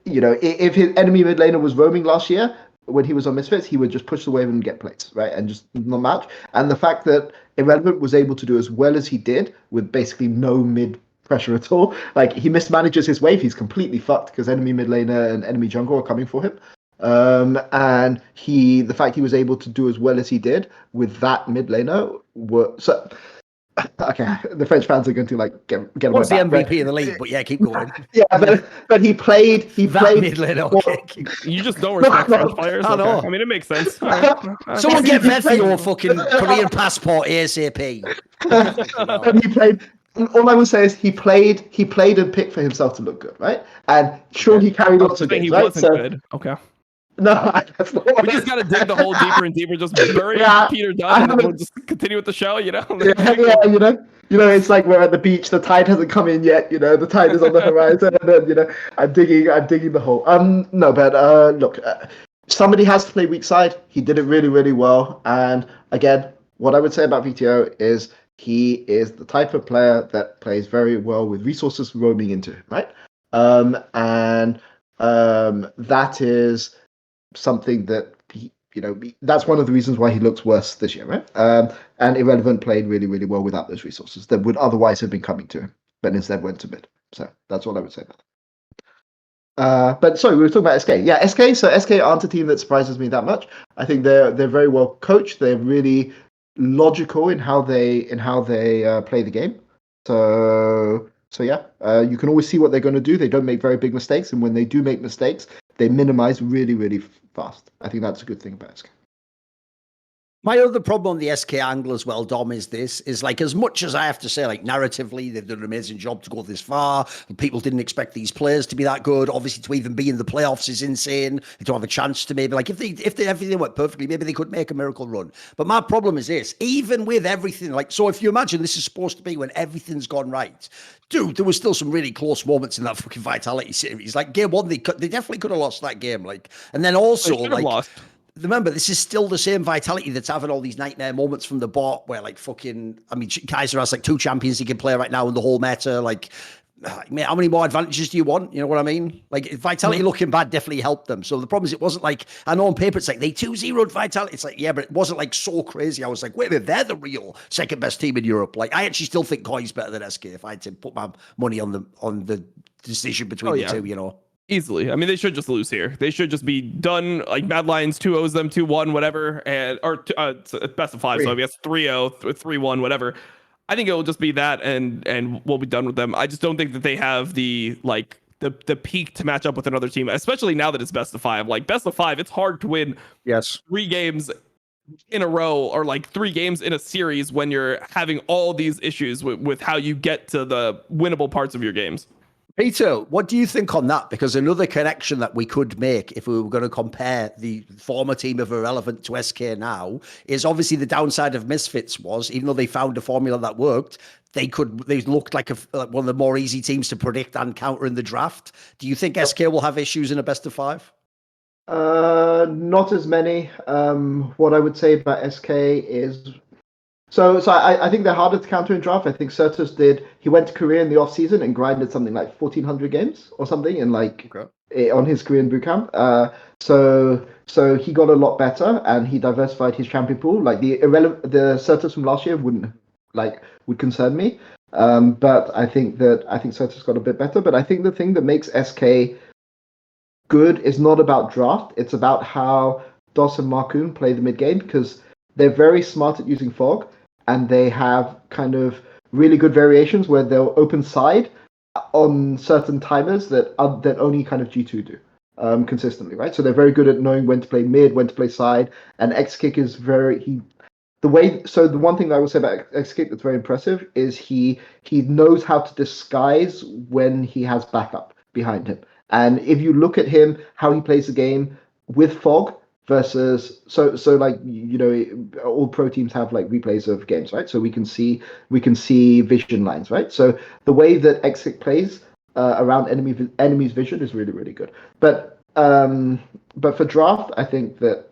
if his enemy mid laner was roaming last year when he was on Misfits, he would just push the wave and get plates, right, and just not match. And the fact that Irrelevant was able to do as well as he did with basically no mid pressure at all, like he mismanages his wave, he's completely fucked because enemy mid laner and enemy jungle are coming for him. And the fact he was able to do as well as he did with that mid laner okay, the French fans are going to like get what's the MVP in the league, but yeah, keep going. Yeah, but he played mid laner. Okay. You just don't respect French players. I know. I mean, it makes sense. Someone get Vethio your fucking Korean passport ASAP. And he played. All I will say is he played and picked for himself to look good, right? And sure, he carried lots of games, he right? wasn't good. Okay. No, that's not what We just got to dig the hole deeper and deeper, just bury Peter Dunn, and then we'll just continue with the show, you know? Yeah, it's like we're at the beach, the tide hasn't come in yet, the tide is on the horizon, and then, I'm digging the hole. No, but look, somebody has to play weak side. He did it really, really well. And again, what I would say about VTO is he is the type of player that plays very well with resources roaming into him, right? And that is something that that's one of the reasons why he looks worse this year, right? And Irrelevant played really, really well without those resources that would otherwise have been coming to him, but instead went to mid. So that's all I would say about that. But sorry, we were talking about SK. Yeah, SK. So SK aren't a team that surprises me that much. I think they're very well coached. They're really logical in how they play the game. So yeah, you can always see what they're going to do. They don't make very big mistakes, and when they do make mistakes, they minimize really, really fast. I think that's a good thing about SK. My other problem on the SK angle as well, Dom, is like, as much as I have to say, like, narratively, they've done an amazing job to go this far. People didn't expect these players to be that good. Obviously, to even be in the playoffs is insane. To have a chance to maybe, like, if everything went perfectly, maybe they could make a miracle run. But my problem is this: even with everything, like, so if you imagine this is supposed to be when everything's gone right, dude, there was still some really close moments in that fucking Vitality series. Like game one, they definitely could have lost that game. Like, and then also like. Lost. Remember, this is still the same Vitality that's having all these nightmare moments from the bot where, like, Kaiser has, like, 2 champions he can play right now in the whole meta. Like, mate, how many more advantages do you want? You know what I mean? Like, Vitality looking bad definitely helped them. So the problem is it wasn't like, I know on paper it's like they 2-0'd Vitality. It's like, yeah, but it wasn't, like, so crazy. I was like, wait a minute, they're the real second best team in Europe. Like, I actually still think Koi's better than SK if I had to put my money on the decision between the two, Easily. I mean, they should just lose here. They should just be done. Like Mad Lions 2-0s them 2-1, whatever, or best of 5. So I guess 3-0, 3-1, whatever. I think it will just be that, and we'll be done with them. I just don't think that they have the peak to match up with another team, especially now that it's best of 5. Like best of 5, it's hard to win. Yes, 3 games in a row, or like 3 games in a series when you're having all these issues with how you get to the winnable parts of your games. Peter, what do you think on that? Because another connection that we could make if we were going to compare the former team of Irrelevant to SK now is obviously the downside of Misfits was, even though they found a formula that worked, they looked like one of the more easy teams to predict and counter in the draft. Do you think SK will have issues in a best of 5? Not as many. What I would say about SK is... So I think they're harder to counter in draft. I think Certus he went to Korea in the off season and grinded something like 1,400 games or something on his Korean bootcamp. So he got a lot better and he diversified his champion pool. Like the Certus from last year would concern me. But I think Certus got a bit better. But I think the thing that makes SK good is not about draft. It's about how DOS and Markoon play the mid game, because they're very smart at using fog. And they have kind of really good variations where they'll open side on certain timers that only kind of G2 do consistently, right? So they're very good at knowing when to play mid, when to play side, and X-Kick is the one thing that I will say about X-Kick that's very impressive is he knows how to disguise when he has backup behind him. And if you look at him, how he plays the game with fog, versus all pro teams have like replays of games, right? So we can see vision lines, right? So the way that Exit plays around enemy's vision is really, really good. But for draft, I think that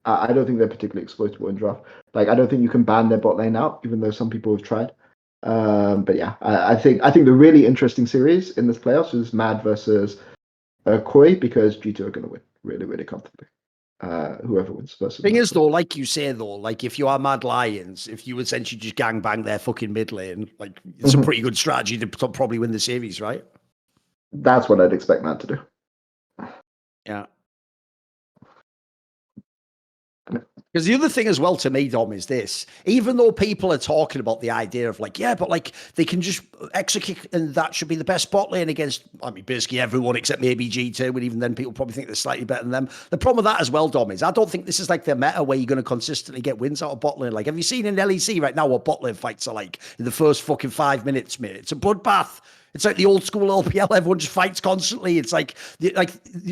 I don't think they're particularly exploitable in draft. Like I don't think you can ban their bot lane out, even though some people have tried. But yeah, I think the really interesting series in this playoffs is Mad versus Koi, because G2 are going to win really, really comfortably. Whoever wins first. Thing is, though, like you say, though, like if you are Mad Lions, if you essentially just gangbang their fucking mid lane, like it's a pretty good strategy to probably win the series, right? That's what I'd expect Mad to do. Yeah. Because the other thing as well to me, Dom, is this. Even though people are talking about the idea of like, yeah, but like they can just execute and that should be the best bot lane against, I mean, basically everyone except maybe G2, and even then people probably think they're slightly better than them. The problem with that as well, Dom, is I don't think this is like the meta where you're going to consistently get wins out of bot lane. Like, have you seen in LEC right now what bot lane fights are like in the first fucking 5 minutes, mate? It's a bloodbath. It's like the old school LPL. Everyone just fights constantly. It's like you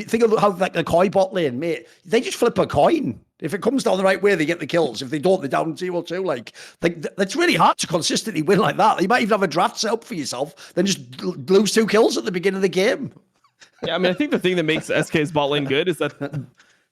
think of how like the Koi bot lane, mate. They just flip a coin. If it comes down the right way, they get the kills. If they don't, they're down 0-2. Like it's really hard to consistently win like that. You might even have a draft set up for yourself, then just lose 2 kills at the beginning of the game. Yeah, I mean, I think the thing that makes SK's bot lane good is that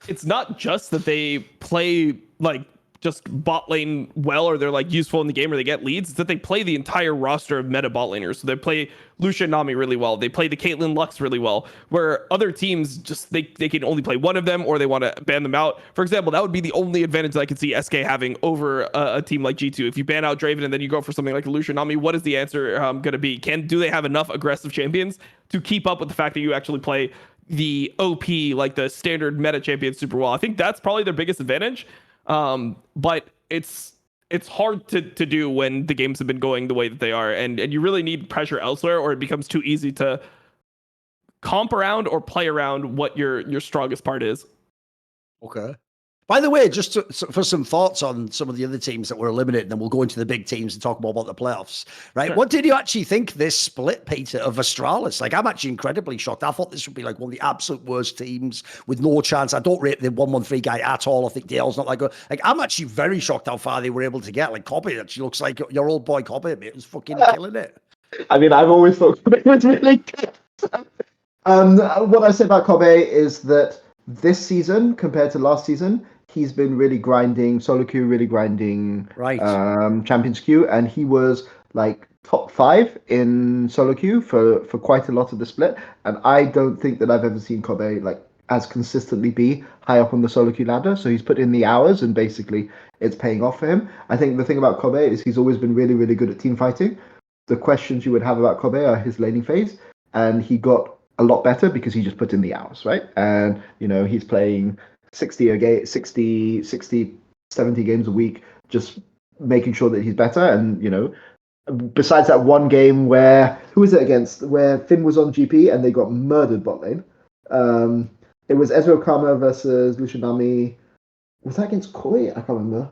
it's not just that they play like just bot lane well, or they're like useful in the game, or they get leads. It's that they play the entire roster of meta bot laners. So they play Lucian Nami really well. They play the Caitlyn Lux really well, where other teams just they can only play one of them, or they want to ban them out. For example, that would be the only advantage that I could see SK having over a team like G2. If you ban out Draven and then you go for something like Lucian Nami, what is the answer going to be? Do they have enough aggressive champions to keep up with the fact that you actually play the OP, like the standard meta champion super well? I think that's probably their biggest advantage. But it's hard to do when the games have been going the way that they are, and you really need pressure elsewhere, or it becomes too easy to comp around or play around what your strongest part is. Okay. By the way, just for some thoughts on some of the other teams that were eliminated, and then we'll go into the big teams and talk more about the playoffs, right? Sure. What did you actually think this split, Peter, of Astralis? Like, I'm actually incredibly shocked. I thought this would be like one of the absolute worst teams with no chance. I don't rate the 113 guy at all. I think Dale's not that good. Like, I'm actually very shocked how far they were able to get. Like, Kobe actually looks like your old boy Kobe, mate. Was fucking killing it. I mean, I've always thought Kobe was really good. What I say about Kobe is that this season, compared to last season, he's been really grinding solo queue, really grinding champions queue, and he was like top 5 in solo queue for quite a lot of the split. And I don't think that I've ever seen Kobe like as consistently be high up on the solo queue ladder. So he's put in the hours, and basically it's paying off for him. I think the thing about Kobe is he's always been really, really good at team fighting. The questions you would have about Kobe are his laning phase, and he got a lot better because he just put in the hours, right? And you know, he's playing 60 a game, 60, 70 games a week, just making sure that he's better. And, you know, besides that one game where, who was it against? Where Finn was on GP and they got murdered bot lane. It was Ezreal Karma versus Lucian Nami. Was that against Koi? I can't remember.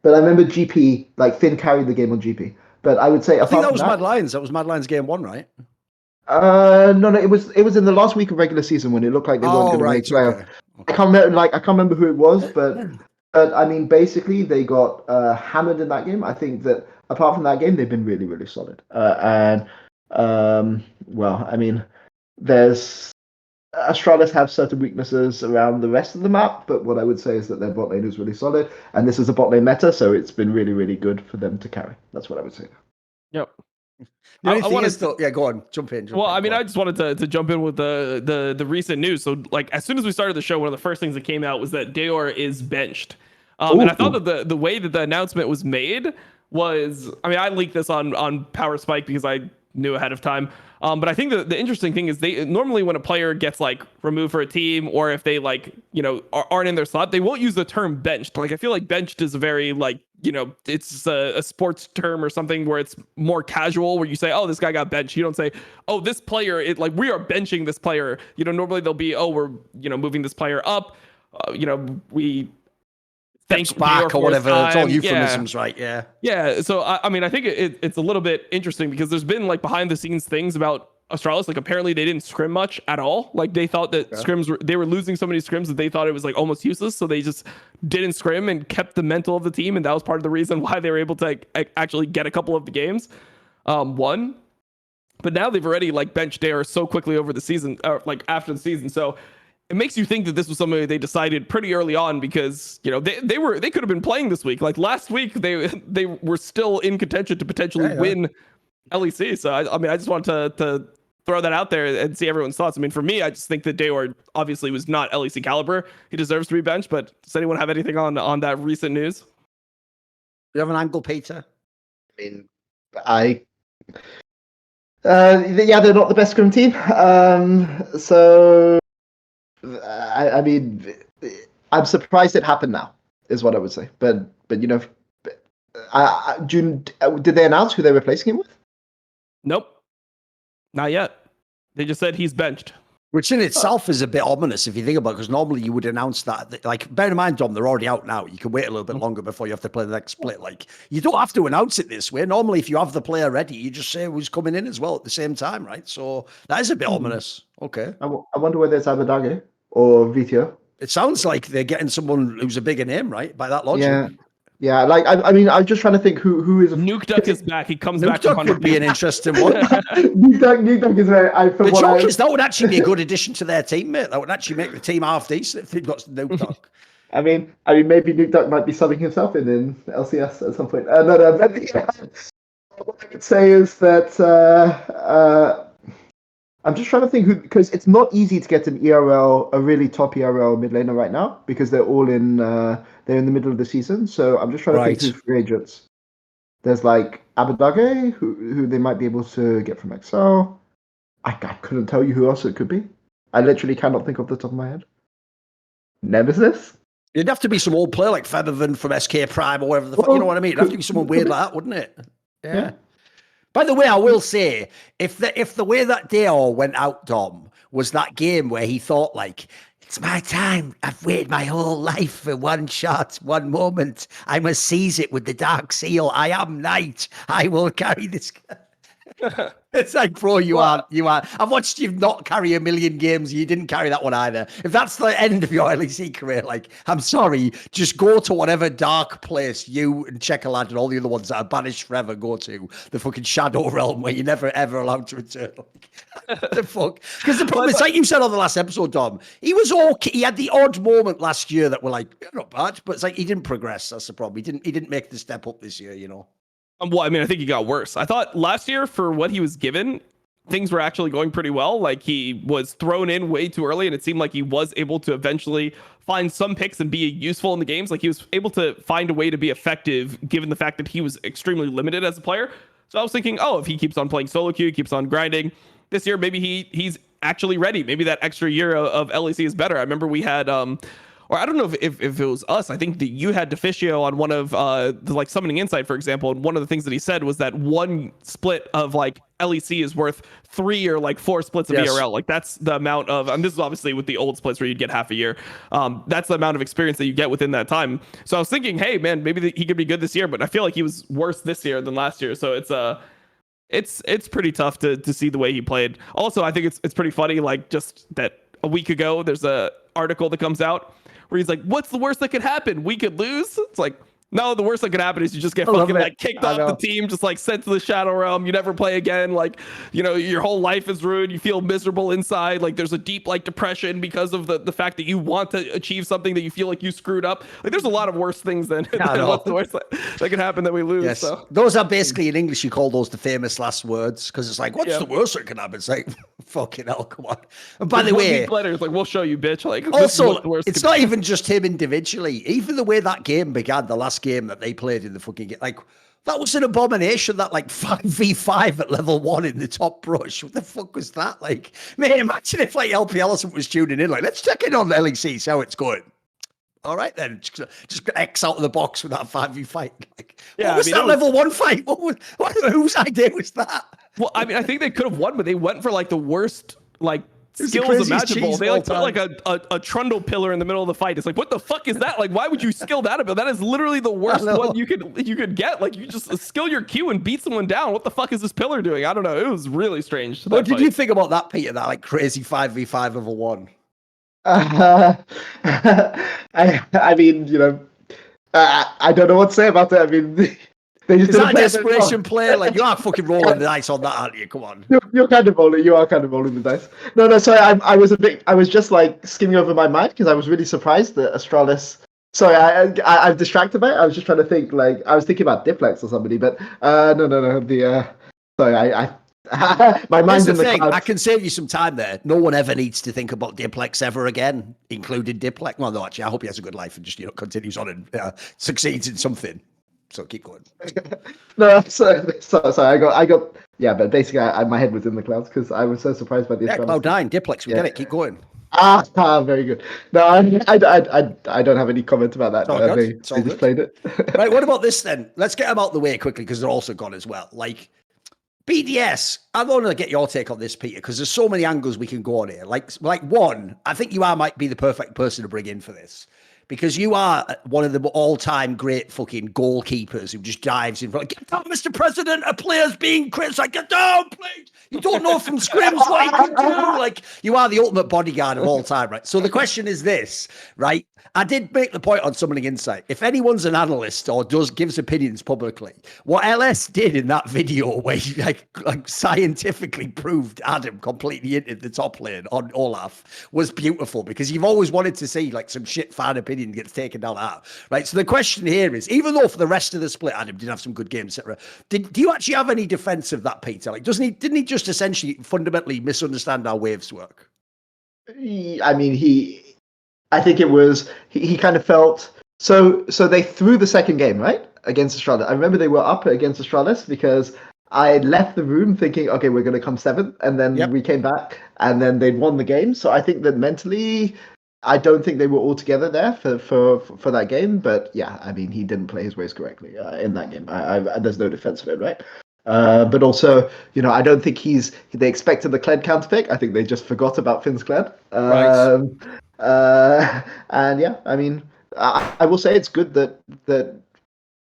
But I remember GP, like Finn carried the game on GP. But I would say, I think that was Mad Lions. That was Mad Lions game 1, right? No, it was in the last week of regular season when it looked like they weren't going to make playoff. Okay. I can't remember who it was, but I mean, basically they got hammered in that game. I think that apart from that game, they've been really, really solid. Well, I mean, there's Astralis have certain weaknesses around the rest of the map, but what I would say is that their bot lane is really solid, and this is a bot lane meta, so it's been really, really good for them to carry. That's what I would say. Yep. I go on, jump in. I mean, I just wanted to jump in with the recent news. So, like, as soon as we started the show, one of the first things that came out was that Dayor is benched. And I thought that the way that the announcement was made was, I mean, I leaked this on Power Spike because I knew ahead of time. But I think the interesting thing is they normally, when a player gets like removed for a team, or if they like, you know, aren't in their slot, they won't use the term benched. Like, I feel like benched is a very like, you know, it's a sports term or something where it's more casual, where you say, oh, this guy got benched. You don't say, oh, this player, we are benching this player. You know, normally they'll be, oh, we're, you know, moving this player up. You know, we thank back or whatever. It's all euphemisms, right? Yeah. Yeah. So I mean, I think it's a little bit interesting because there's been like behind the scenes things about Astralis. Like, apparently they didn't scrim much at all. Like, they thought that they were losing so many scrims that they thought it was like almost useless. So they just didn't scrim and kept the mental of the team, and that was part of the reason why they were able to actually get a couple of the games won. But now they've already like benched Dayor so quickly over the season, like after the season. So it makes you think that this was something that they decided pretty early on, because, you know, they could have been playing this week. Like last week, they were still in contention to potentially win LEC. So I mean, I just wanted to throw that out there and see everyone's thoughts. I mean, for me, I just think that Dayor obviously was not LEC caliber. He deserves to be benched. But does anyone have anything on that recent news? Do you have an angle, Peter? I mean, yeah, they're not the best scrim team. So I mean, I'm surprised it happened now, is what I would say. But you know, did they announce who they're replacing him with? Nope, not yet. They just said he's benched. Which in itself is a bit ominous if you think about it, because normally you would announce that. Like, bear in mind, Dom, they're already out now. You can wait a little bit longer before you have to play the next split. Like, you don't have to announce it this way. Normally, if you have the player ready, you just say who's coming in as well at the same time, right? So that is a bit ominous. Okay. I wonder whether it's Abadage or Vitio. It sounds like they're getting someone who's a bigger name, right? By that logic. Yeah. Yeah, like I mean, I'm just trying to think who is. Nuke Duck is back. He comes Nuke back. Duck would be an interesting one. Nuke Duck is very. The joke is that would actually be a good addition to their team, mate. That would actually make the team half decent if they've got Nuke Duck. I mean, maybe Nuke Duck might be subbing himself in LCS at some point. No. But what I could say is that I'm just trying to think who, because it's not easy to get an ERL, a really top ERL mid laner right now, because they're all in. They're in the middle of the season, so I'm just trying to think who's free agents. There's like Abadage, who they might be able to get from XL. I couldn't tell you who else it could be. I literally cannot think off the top of my head. Nemesis? It'd have to be some old player like Featherman from SK Prime or whatever the fuck, you know what I mean? It'd have to be someone weird like that, wouldn't it? Yeah. By the way, I will say, if the way that Deor went out, Dom, was that game where he thought like, it's my time. I've waited my whole life for one shot, one moment. I must seize it with the dark seal. I am knight. I will carry this. It's like, bro, you are. I've watched you not carry a million games. You didn't carry that one either. If that's the end of your LEC career, like, I'm sorry, just go to whatever dark place you and Checkerlad and all the other ones that are banished forever go to, the fucking Shadow Realm where you're never ever allowed to return. Like, the fuck? Because the problem is, like you said on the last episode, Dom, he was okay. He had the odd moment last year that were like, not bad, but it's like he didn't progress. That's the problem. He didn't make the step up this year, you know. Well, I mean, I think he got worse. I thought last year, for what he was given, things were actually going pretty well. Like, he was thrown in way too early, and it seemed like he was able to eventually find some picks and be useful in the games. Like, he was able to find a way to be effective, given the fact that he was extremely limited as a player. So I was thinking, if he keeps on playing solo queue, keeps on grinding, this year maybe he's actually ready. Maybe that extra year of LEC is better. I remember we had or I don't know if it was us. I think that you had Deficio on one of the like Summoning Insight, for example. And one of the things that he said was that one split of like LEC is worth 3 or like 4 splits of ERL. Like, that's the amount of, and this is obviously with the old splits where you'd get half a year. That's the amount of experience that you get within that time. So I was thinking, hey man, maybe he could be good this year, but I feel like he was worse this year than last year. So it's pretty tough to see the way he played. Also, I think it's pretty funny, like, just that a week ago, there's a article that comes out where he's like, what's the worst that could happen? We could lose? It's like, no, the worst that could happen is you just get fucking like kicked off the team, just like sent to the Shadow Realm. You never play again. Like, you know, your whole life is ruined. You feel miserable inside. Like, there's a deep like depression because of the fact that you want to achieve something that you feel like you screwed up. Like, there's a lot of worse things than what's the worst that could happen that we lose. Yes. So those are basically, in English, you call those the famous last words, because it's like, what's the worst that can happen? It's like, fucking hell, come on. And by the way, it's like, we'll show you, bitch. Like, also, it's not even just him individually. Even the way that game began, the last game that they played in the fucking game, like, that was an abomination. That like 5v5 at level 1 in the top brush. What the fuck was that? Like, man, imagine if like LPL or something was tuning in, like, let's check in on the LEC, see how it's going. All right then, just X out of the box with that 5v fight. Like, what was that level 1 fight? Whose idea was that? Well, I mean, I think they could have won, but they went for like the worst like skills imaginable. They like put like a trundle pillar in the middle of the fight. It's like, what the fuck is that? Like, why would you skill that ability? That is literally the worst one you could get. Like, you just skill your Q and beat someone down. What the fuck is this pillar doing? I don't know. It was really strange. What did you think about that, Peter? That like crazy 5v5 level 1? I mean, you know, I don't know what to say about that. I mean, they just is that a desperation play? Like, you are fucking rolling the dice on that, aren't you? Come on. You're kind of rolling. You are kind of rolling the dice. No. Sorry, I was just like skimming over my mind because I was really surprised that Astralis. Sorry, I'm distracted by it. I was just trying to think. Like, I was thinking about Diplex or somebody, but no. Sorry, my mind's in the thing. clouds. I can save you some time there. No one ever needs to think about Diplex ever again, including Diplex. Well, no, actually, I hope he has a good life and just, you know, continues on and succeeds in something. So keep going. No, sorry. I got. Yeah, but basically, my head was in the clouds because I was so surprised by the. Yeah, Cloud9, Diplex. We get it. Keep going. Very good. No, I don't have any comment about that. They just played it. Right. What about this then? Let's get them out the way quickly because they're also gone as well. Like, BDS, I want to get your take on this, Peter, because there's so many angles we can go on here. Like one, I think might be the perfect person to bring in for this. Because you are one of the all-time great fucking goalkeepers who just dives in front. Get down, Mr. President, a player's being criticized. Get down, please. You don't know from scrims what he can do. Like, you are the ultimate bodyguard of all time, right? So the question is this, right? I did make the point on Summoning Insight. If anyone's an analyst or gives opinions publicly, what LS did in that video where he like scientifically proved Adam completely into the top lane on Olaf was beautiful, because you've always wanted to see like some shit fan opinion gets taken down out, right? So the question here is, even though for the rest of the split Adam did have some good games, etc., do you actually have any defense of that, Peter? Like, didn't he just essentially fundamentally misunderstand how waves work? I mean, I think it was he kind of felt so they threw the second game, right, against Astralis. I remember they were up against Astralis because I left the room thinking, okay, we're going to come seventh, and then we came back and then they'd won the game. So I think that mentally, I don't think they were all together there for that game. But yeah, I mean, he didn't play his ways correctly in that game. There's no defense of it, right? But also, I don't think they expected the Kled counter pick. I think they just forgot about Finn's Kled. Right. And yeah, I mean, I will say it's good that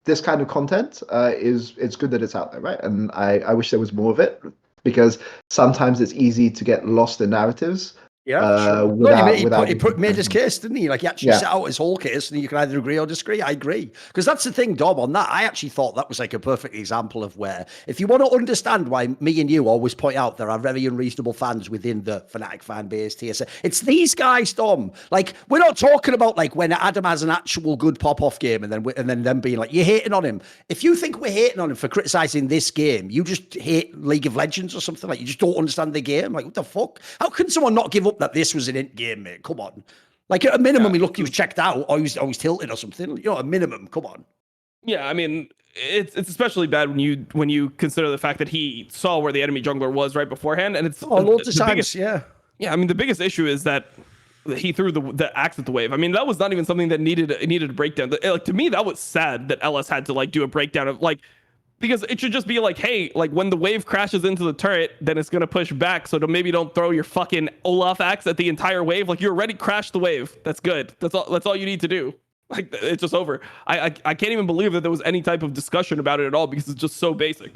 this kind of content it's good that it's out there, right? And I wish there was more of it, because sometimes it's easy to get lost in narratives. Yeah, sure. He made his case, didn't he? Like, he actually set out his whole case, and you can either agree or disagree. I agree. Because that's the thing, Dom, on that. I actually thought that was like a perfect example of where, if you want to understand why me and you always point out there are very unreasonable fans within the Fnatic fan base, TSA, it's these guys, Dom. Like, we're not talking about like when Adam has an actual good pop-off game and then them being like, you're hating on him. If you think we're hating on him for criticizing this game, you just hate League of Legends or something. Like, you just don't understand the game. Like, what the fuck? How can someone not give up that this was an int game, mate? Come on. Like, at a minimum, he was checked out, or he was tilted or something. A minimum. Come on. Yeah, I mean, it's especially bad when you consider the fact that he saw where the enemy jungler was right beforehand, and it's loads of times. Yeah. I mean, the biggest issue is that he threw the axe at the wave. I mean, that was not even something that needed a breakdown. Like, to me, that was sad that LS had to like do a breakdown of like. Because it should just be like, hey, like when the wave crashes into the turret, then it's gonna push back. So maybe don't throw your fucking Olaf axe at the entire wave. Like, you already crashed the wave. That's good. That's all you need to do. Like, it's just over. I can't even believe that there was any type of discussion about it at all, because it's just so basic.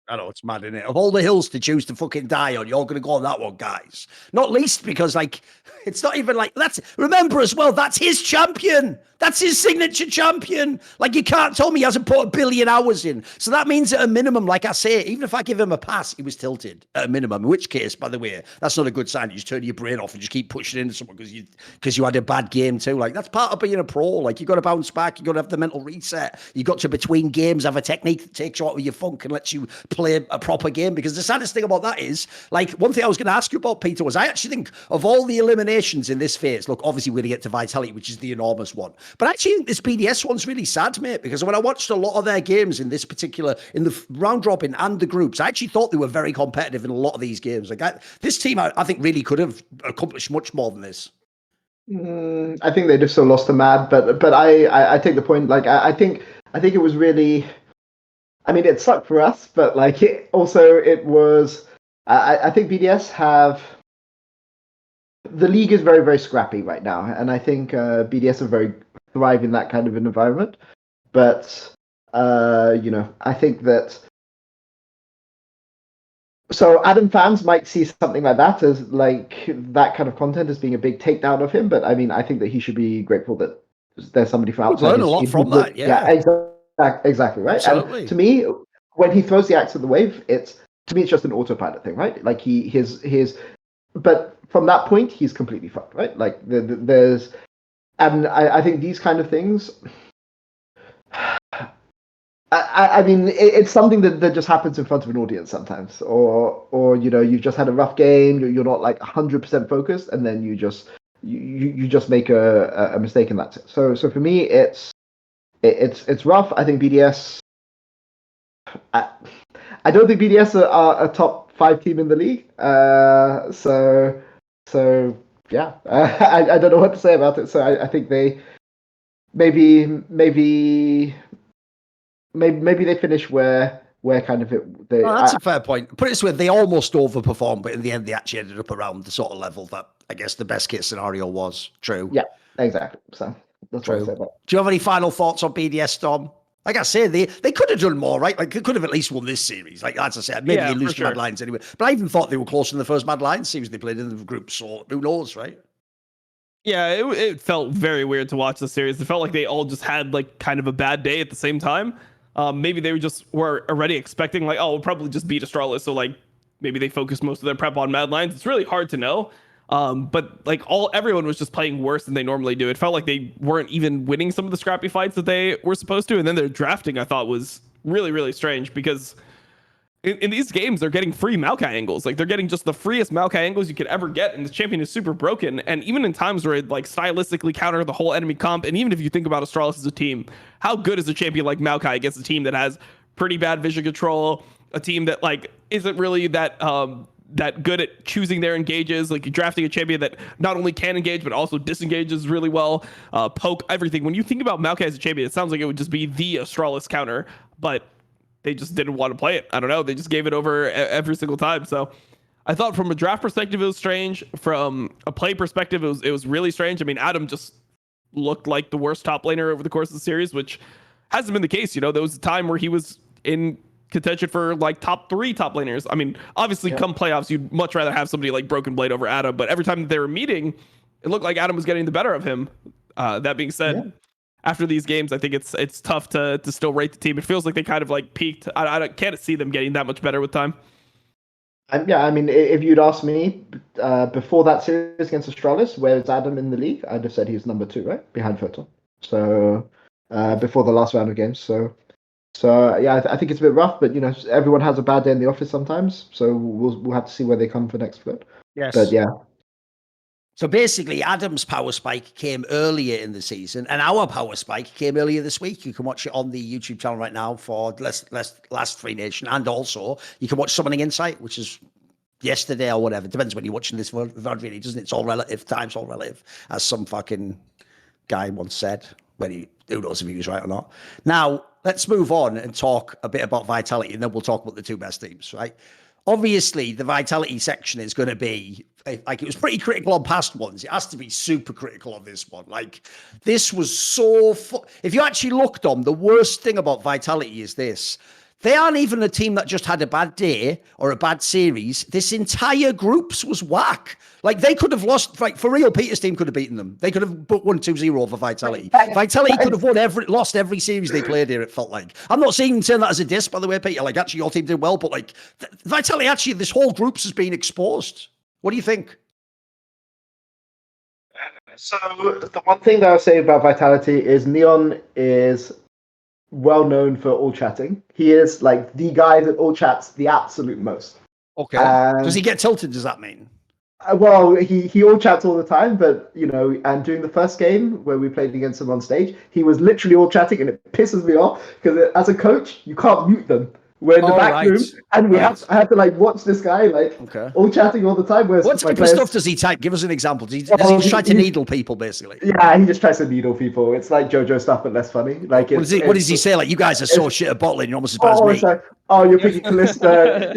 I know, it's mad, isn't it? Of all the hills to choose to fucking die on, you're going to go on that one, guys. Not least because, like, it's not even like, remember as well, that's his champion. That's his signature champion. Like, you can't tell me he hasn't put 1 billion hours in. So that means at a minimum, like I say, even if I give him a pass, he was tilted at a minimum, in which case, by the way, that's not a good sign. You just turn your brain off and just keep pushing into someone because you had a bad game too. Like, that's part of being a pro. Like, you got to bounce back. You got to have the mental reset. You got to, between games, have a technique that takes you out of your funk and lets you play a proper game. Because the saddest thing about that is, like, one thing I was going to ask you about, Peter, was I actually think of all the eliminations in this phase, look, obviously we're going to get to Vitality, which is the enormous one. But I actually think this BDS one's really sad, mate, because when I watched a lot of their games in this particular, in the round robin and the groups, I actually thought they were very competitive in a lot of these games. Like, this team, I think, really could have accomplished much more than this. I think they just so lost to Mad, but I take the point. Like, I think it was really, I mean, it sucked for us, but like it was. I think BDS have. The league is very, very scrappy right now, and I think BDS are thrive in that kind of an environment. But I think that. So Adam fans might see something like that as like that kind of content as being a big takedown of him, but I mean, I think that he should be grateful that there's somebody from outside. Learn a lot from that, yeah. Exactly, right. Absolutely. And to me, when he throws the axe at the wave, it's just an autopilot thing, right? Like but from that point, he's completely fucked, right? Like there's, and I think these kind of things. I mean, it's something that just happens in front of an audience sometimes, or you've just had a rough game, you're not like 100% focused, and then you just make a mistake, and that's it. So for me, it's rough. I think BDS. I don't think BDS are a top 5 team in the league. So yeah, I don't know what to say about it. So I think they maybe they finish where where kind of that's a fair point. Put it this way, they almost overperformed, but in the end, they actually ended up around the sort of level that I guess the best case scenario was. True. Yeah, exactly. So that's what I said. Do you have any final thoughts on BDS, Tom? Like I say, they could have done more, right? Like they could have at least won this series. Like as I said, maybe they lose to Mad Lions anyway. But I even thought they were close in the first Mad Lions series they played in the group. So who knows, right? Yeah, it felt very weird to watch the series. It felt like they all just had like kind of a bad day at the same time. Maybe they were already expecting like, oh, we'll probably just beat Astralis. So like maybe they focused most of their prep on Mad Lions. It's really hard to know. But like everyone was just playing worse than they normally do. It felt like they weren't even winning some of the scrappy fights that they were supposed to. And then their drafting, I thought, was really, really strange because in these games, they're getting free Maokai angles. Like they're getting just the freest Maokai angles you could ever get. And the champion is super broken. And even in times where it like stylistically counter the whole enemy comp. And even if you think about Astralis as a team, how good is a champion like Maokai against a team that has pretty bad vision control, a team that like isn't really that good at choosing their engages, like you're drafting a champion that not only can engage but also disengages really well, poke, everything. When you think about Maokai as a champion, it sounds like it would just be the Astralis counter, but they just didn't want to play it. I don't know. They just gave it over every single time. So I thought from a draft perspective, it was strange. From a play perspective, it was really strange. I mean, Adam just looked like the worst top laner over the course of the series, which hasn't been the case. You know, there was a time where he was in contention for like top 3 top laners. I mean, obviously come playoffs, you'd much rather have somebody like Broken Blade over Adam, but every time that they were meeting, it looked like Adam was getting the better of him. That being said, after these games, I think it's tough to still rate the team. It feels like they kind of like peaked. I can't see them getting that much better with time. Yeah, I mean, if you'd asked me before that series against Astralis, where's Adam in the league, I'd have said he's number 2, right? Behind Photon. So before the last round of games. So yeah, I think it's a bit rough, but you know, everyone has a bad day in the office sometimes. So we'll have to see where they come for next split. Yes. But yeah. So basically, Adam's power spike came earlier in the season, and our power spike came earlier this week. You can watch it on the YouTube channel right now for Last Free Nation, and also you can watch Summoning Insight, which is yesterday or whatever. Depends when you're watching this VOD, really, doesn't it? It's all relative. Time's all relative, as some fucking guy once said. Who knows if he was right or not. Now, let's move on and talk a bit about Vitality, and then we'll talk about the 2 best teams, right? Obviously, the Vitality section is going to be, like, it was pretty critical on past ones. It has to be super critical on this one. Like, this was so... If you actually looked on, the worst thing about Vitality is this. They aren't even a team that just had a bad day or a bad series. This entire groups was whack. Like, they could have lost, like, for real, Peter's team could have beaten them. They could have won 2-0 over Vitality. Vitality could have lost every series they played here, it felt like. I'm not saying that as a diss, by the way, Peter. Like, actually, your team did well, but, like, Vitality, actually, this whole groups has been exposed. What do you think? So, the one thing that I'll say about Vitality is Neon is well known for all chatting. He is like the guy that all chats the absolute most. Okay. Does he get tilted? Does that mean? Well, he all chats all the time, but you know, and during the first game where we played against him on stage, he was literally all chatting, and it pisses me off because as a coach, you can't mute them. We're in the back room, and I have to like watch this guy like all chatting all the time. What type of stuff does he type? Give us an example. Does he try to needle people, basically? Yeah, he just tries to needle people. It's like JoJo stuff, but less funny. Like, what does he say? Like, you guys are so shit at bottling. You're almost as bad as me. It's like, you're picking Callista.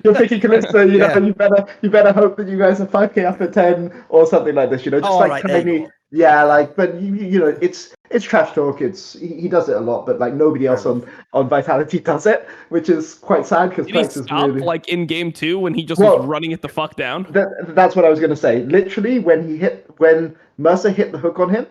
You're picking Callista. You know, you better hope that you guys are 5k up at 10 or something like this. You know, just tiny. Yeah, like, but you know, it's trash talk. He does it a lot, but like nobody else on Vitality does it, which is quite sad because Plex is really like in game 2 when he just was running it the fuck down. That's what I was gonna say. Literally, when Mercer hit the hook on him,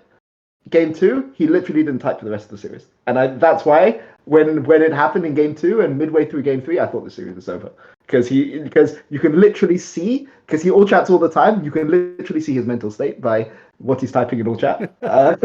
game 2, he literally didn't type for the rest of the series, and that's why when it happened in game 2 and midway through game 3, I thought the series was over because you can literally see, because he all chats all the time. You can literally see his mental state by what he's typing in all chat. So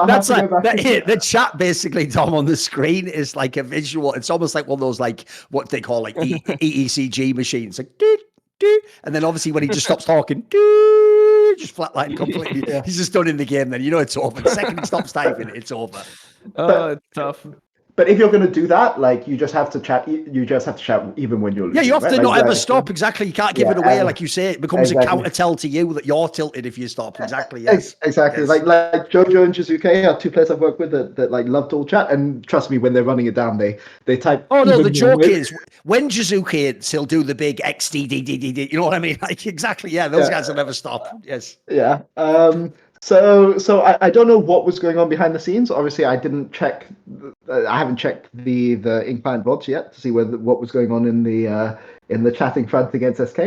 that's like the chat basically, Tom, on the screen is like a visual. It's almost like one of those like what they call like EECG machines, like doo, doo. And then obviously when he just stops talking, doo, just flatline completely. He's just done in the game. Then you know it's over. The second he stops typing, it's over. It's tough. But if you're going to do that, like you just have to chat. You just have to chat even when you're losing. Yeah, you have right? to like, not ever like, stop. Exactly. You can't give it away. Like you say, it becomes a counter tell to you that you're tilted if you stop. Exactly. Yes. Exactly. Yes. Like Jojo and Jizuke are two players I've worked with that like love to all chat. And trust me, when they're running it down, they type. Oh no, the joke is when Jizuke hits, he'll do the big XDDDD. You know what I mean? Like exactly. Yeah, those guys will never stop. Yes. Yeah. So I don't know what was going on behind the scenes. Obviously, I didn't check. I haven't checked the in-client VODs yet to see what was going on in the chatting front against SK.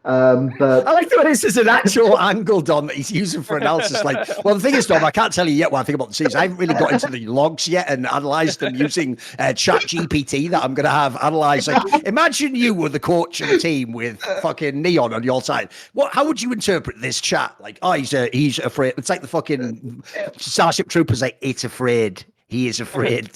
But I like the way this is an actual angle, Dom, that he's using for analysis. Like, well, the thing is, Dom, I can't tell you yet what I think about the series. I haven't really got into the logs yet and analysed them using Chat GPT that I'm going to have analysed. Like, imagine you were the coach of the team with fucking Neon on your side. How would you interpret this chat? Like, oh, he's afraid. It's like the fucking Starship Troopers, like, it's afraid. He is afraid.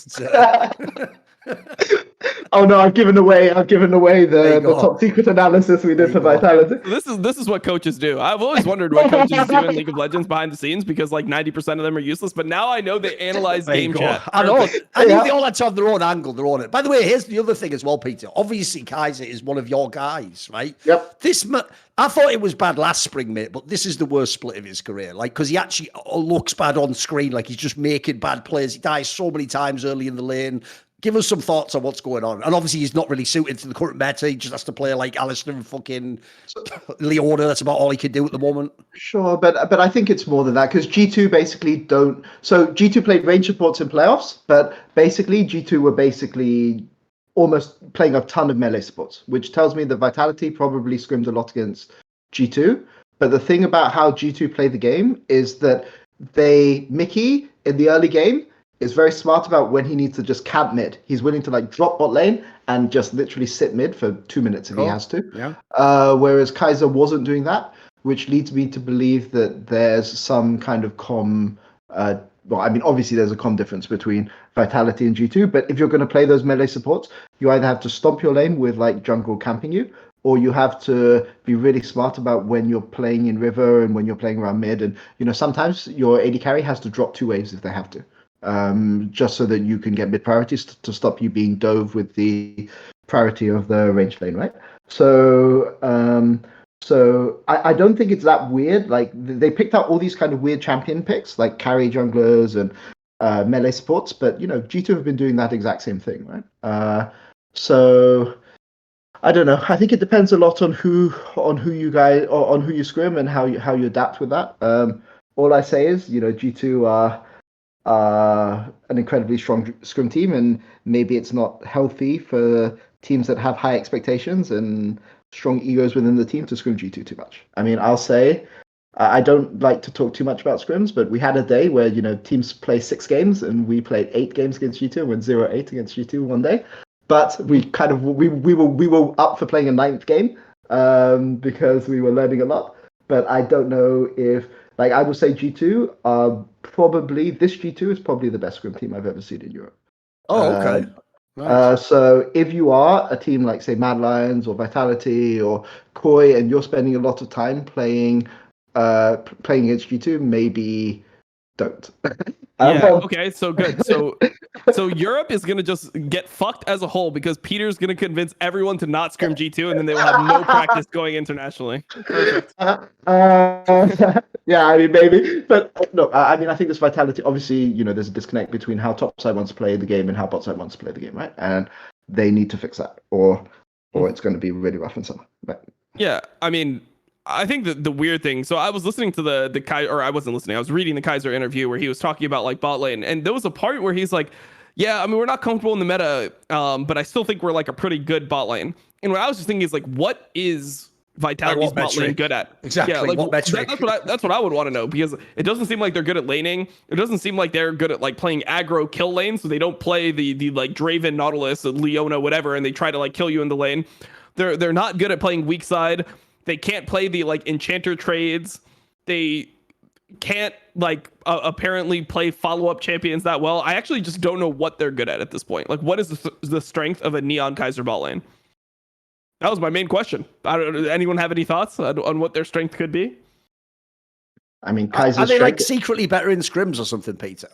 Oh no, I've given away the top secret analysis we did for Vitality. This is what coaches do. I've always wondered what coaches do in League of Legends behind the scenes because like 90% of them are useless, but now I know they analyze game chat. I know. I think they all had to have their own angle, their own. By the way, here's the other thing as well, Peter. Obviously, Kaiser is one of your guys, right? Yep. I thought it was bad last spring, mate, but this is the worst split of his career. Like, because he actually looks bad on screen, like he's just making bad plays. He dies so many times early in the lane. Give us some thoughts on what's going on. And obviously, he's not really suited to the current meta. He just has to play like Alistair and fucking Leona. That's about all he can do at the moment. Sure, but I think it's more than that because G2 basically don't. So G2 played range supports in playoffs, but basically G2 were basically almost playing a ton of melee supports, which tells me that Vitality probably scrimmed a lot against G2. But the thing about how G2 play the game is that Mickey in the early game is very smart about when he needs to just camp mid. He's willing to like drop bot lane and just literally sit mid for 2 minutes if he has to. Yeah. Whereas Kaiser wasn't doing that, which leads me to believe that there's some kind of well, I mean, obviously there's a difference between Vitality and G2, but if you're going to play those melee supports, you either have to stomp your lane with like jungle camping you, or you have to be really smart about when you're playing in river and when you're playing around mid. And, you know, sometimes your AD carry has to drop 2 waves if they have to, just so that you can get mid priorities to stop you being dove with the priority of the range lane, right? So I don't think it's that weird. Like they picked out all these kind of weird champion picks, like carry junglers and melee supports, but you know G2 have been doing that exact same thing, right? So I don't know. I think it depends a lot on who you guys or on who you scrim and how you adapt with that. All I say is, you know, G2 are an incredibly strong scrim team, and maybe it's not healthy for teams that have high expectations and strong egos within the team to scrim G2 too much. I mean, I'll say I don't like to talk too much about scrims, but we had a day where, you know, teams play 6 games and we played 8 games against G2 and went 0-8 against G2 one day. But we kind of we were up for playing a 9th game because we were learning a lot. But I don't know if, like, I would say G2 are probably, this G2 is probably the best scrim team I've ever seen in Europe. Oh, okay. Nice. So if you are a team like, say, Mad Lions or Vitality or Koi, and you're spending a lot of time playing against G2, maybe don't. Okay, so good. So Europe is gonna just get fucked as a whole because Peter's gonna convince everyone to not scrim G2, and then they will have no practice going internationally. Perfect. Yeah, I mean, maybe, but no, I mean, I think this Vitality, obviously, you know, there's a disconnect between how top side wants to play the game and how bot side wants to play the game, right? And they need to fix that, or it's going to be really rough in summer. Right? Yeah, I mean, I think that the weird thing. So I was listening to the Kaiser, or I wasn't listening. I was reading the Kaiser interview where he was talking about like bot lane, and there was a part where he's like, "Yeah, I mean, we're not comfortable in the meta, but I still think we're like a pretty good bot lane." And what I was just thinking is like, what is Vitality's bot lane good at? Exactly. Yeah, like what metric? that's what I would want to know, because it doesn't seem like they're good at laning. It doesn't seem like they're good at like playing aggro kill lane, so they don't play the like Draven, Nautilus, Leona, whatever, and they try to like kill you in the lane. They're not good at playing weak side. They can't play the like enchanter trades. They can't like apparently play follow-up champions that well. I actually just don't know what they're good at this point. Like, what is the strength of a Neon Kaiser bot lane? That was my main question. Anyone have any thoughts on what their strength could be? I mean, Kaiser's are they like secretly better in scrims or something, Peter?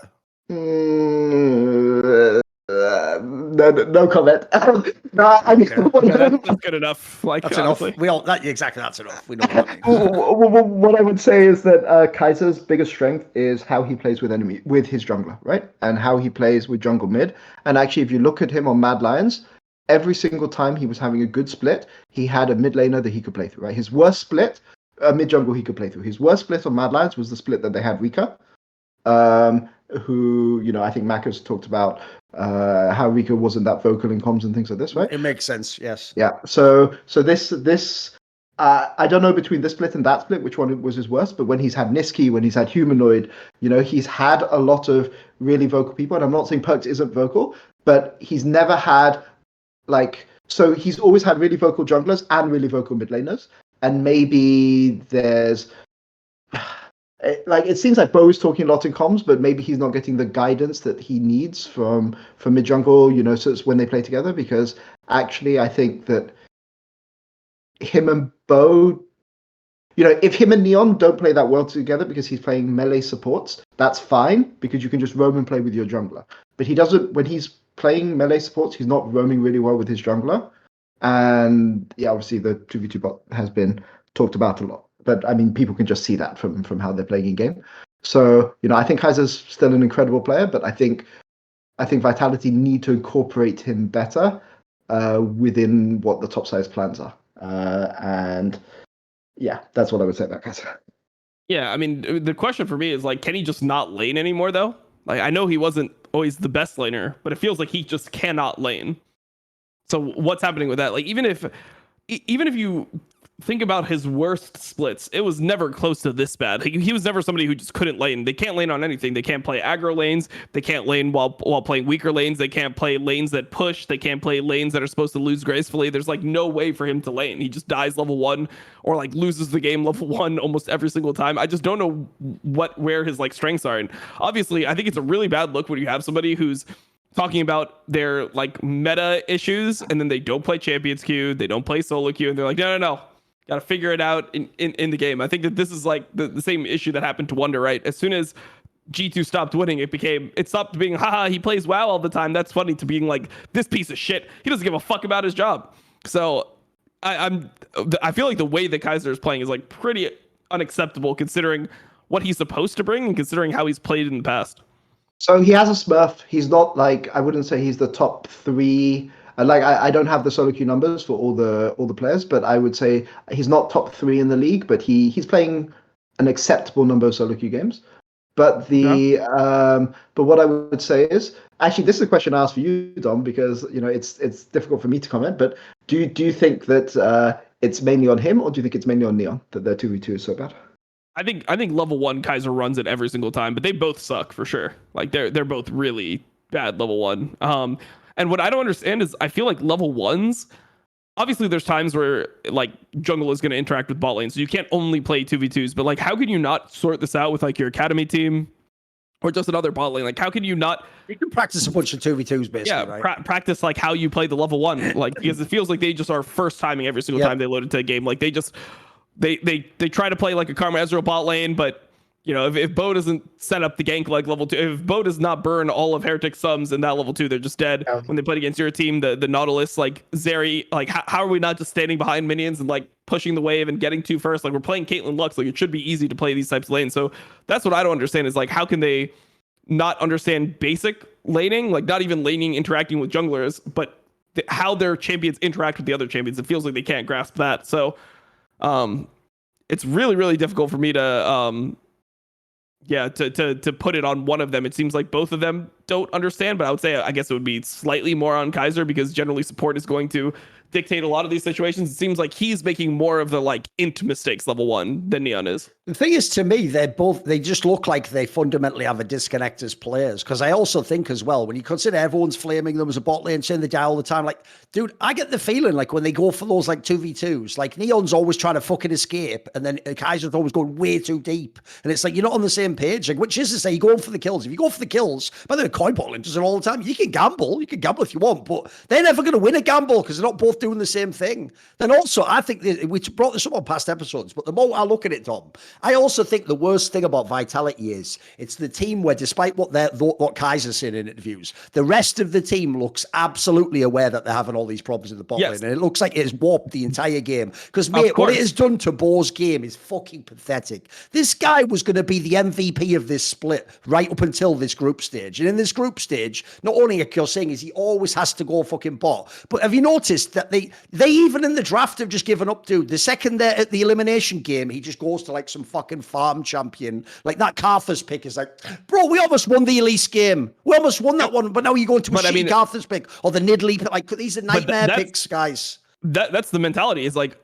no comment. No, I mean, That's good enough. Like that's honestly. enough. We all exactly that's enough. We know what that means. what I would say is that Kaiser's biggest strength is how he plays with his jungler, right? And how he plays with jungle mid. And actually, if you look at him on Mad Lions, every single time he was having a good split, he had a mid laner that he could play through, right? His worst split, mid jungle he could play through. His worst split on Mad Lions was the split that they had Rika, who, I think Mac has talked about how Rika wasn't that vocal in comms and things like this, right? It makes sense, yes. Yeah. So this I don't know between this split and that split which one was his worst, but when he's had Niski, when he's had Humanoid, he's had a lot of really vocal people. And I'm not saying Perks isn't vocal, but he's never had so he's always had really vocal junglers and really vocal mid laners. And maybe there's it seems like Bo is talking a lot in comms, but maybe he's not getting the guidance that he needs from mid jungle, so it's when they play together. Because actually, I think that him and Bo, if him and Neon don't play that well together because he's playing melee supports, that's fine because you can just roam and play with your jungler. But he doesn't when he's playing melee supports, he's not roaming really well with his jungler. And yeah, obviously the 2v2 bot has been talked about a lot. But I mean, people can just see that from how they're playing in game. So, I think Kaiser's still an incredible player, but I think Vitality need to incorporate him better within what the top size plans are. And yeah, that's what I would say about Kaiser. Yeah, I mean, the question for me is can he just not lane anymore though? I know he wasn't always the best laner, but it feels like he just cannot lane. So what's happening with that? Even if you think about his worst splits, it was never close to this bad. He was never somebody who just couldn't lane. They can't lane on anything. They can't play aggro lanes. They can't lane while playing weaker lanes. They can't play lanes that push. They can't play lanes that are supposed to lose gracefully. There's no way for him to lane. He just dies level 1 or loses the game level 1 almost every single time. I just don't know where his strengths are. And obviously, I think it's a really bad look when you have somebody who's talking about their meta issues and then they don't play champions queue, they don't play solo queue, and they're no. Got to figure it out in the game. I think that this is the same issue that happened to Wonder, right? As soon as G2 stopped winning, it stopped being, haha, he plays WoW all the time. That's funny, to being this piece of shit. He doesn't give a fuck about his job. So I feel like the way that Kaiser is playing is pretty unacceptable considering what he's supposed to bring and considering how he's played in the past. So he has a Smurf. He's not I wouldn't say he's the top 3. I don't have the solo queue numbers for all the players, but I would say he's not top 3 in the league, but he's playing an acceptable number of solo queue games. But but what I would say is, actually, this is a question I asked for you, Dom, because it's difficult for me to comment. But do you think that it's mainly on him, or do you think it's mainly on Neon that their 2v2 is so bad? I think level 1 Kaiser runs it every single time, but they both suck for sure. They're both really bad level 1. And what I don't understand is I feel like level 1s, obviously there's times where jungle is going to interact with bot lane, so you can't only play 2v2s, but how could you not sort this out with your academy team or just another bot lane? How can you not? You can practice a bunch of 2v2s basically, yeah, right? Practice how you play the level 1, because it feels like they just are first timing every single time they load into a game. They just they try to play a Karma Ezreal bot lane, but if Bo doesn't set up the gank level 2, if Bo does not burn all of Heretics sums in that level 2, they're just dead. When they play against your team, the Nautilus, Zeri, how are we not just standing behind minions and pushing the wave and getting 2 first? We're playing Caitlyn Lux, it should be easy to play these types of lanes. So that's what I don't understand is how can they not understand basic laning, not even laning interacting with junglers, but how their champions interact with the other champions. It feels like they can't grasp that. So it's really, really difficult for me to to put it on one of them. It seems like both of them don't understand, but I would say I guess it would be slightly more on Kaiser because generally support is going to dictate a lot of these situations. It seems like he's making more of the int mistakes level 1 than Neon is. The thing is, to me, they just look like they fundamentally have a disconnect as players. Because I also think as well, when you consider everyone's flaming them as a bot lane, saying they die all the time, dude, I get the feeling when they go for those 2v2s, Neon's always trying to fucking escape, and then Kaiser's always going way too deep. And it's you're not on the same page. Which is to say, you're going for the kills. If you go for the kills, by the way, coin bot lane does it all the time. You can gamble if you want, but they're never going to win a gamble because they're not both doing the same thing. Then also, I think we brought this up on past episodes, but the more I look at it, Tom, I also think the worst thing about Vitality is it's the team where, despite what Kaiser's saying in interviews, the rest of the team looks absolutely aware that they're having all these problems in the bot lane, and it looks like it has warped the entire game. Because, mate, what it has done to Bo's game is fucking pathetic. This guy was going to be the MVP of this split right up until this group stage. And in this group stage, not only like you're saying is he always has to go fucking bot, but have you noticed that they even in the draft have just given up, dude? The second they're at the elimination game, he just goes to like some fucking farm champion. Like that Carthus pick is like, bro, we almost won the Elise game. We almost won that one, but now you're going to a shitty Carthus pick or the Nidalee pick. Like, these are nightmare picks, guys. That's the mentality. Is like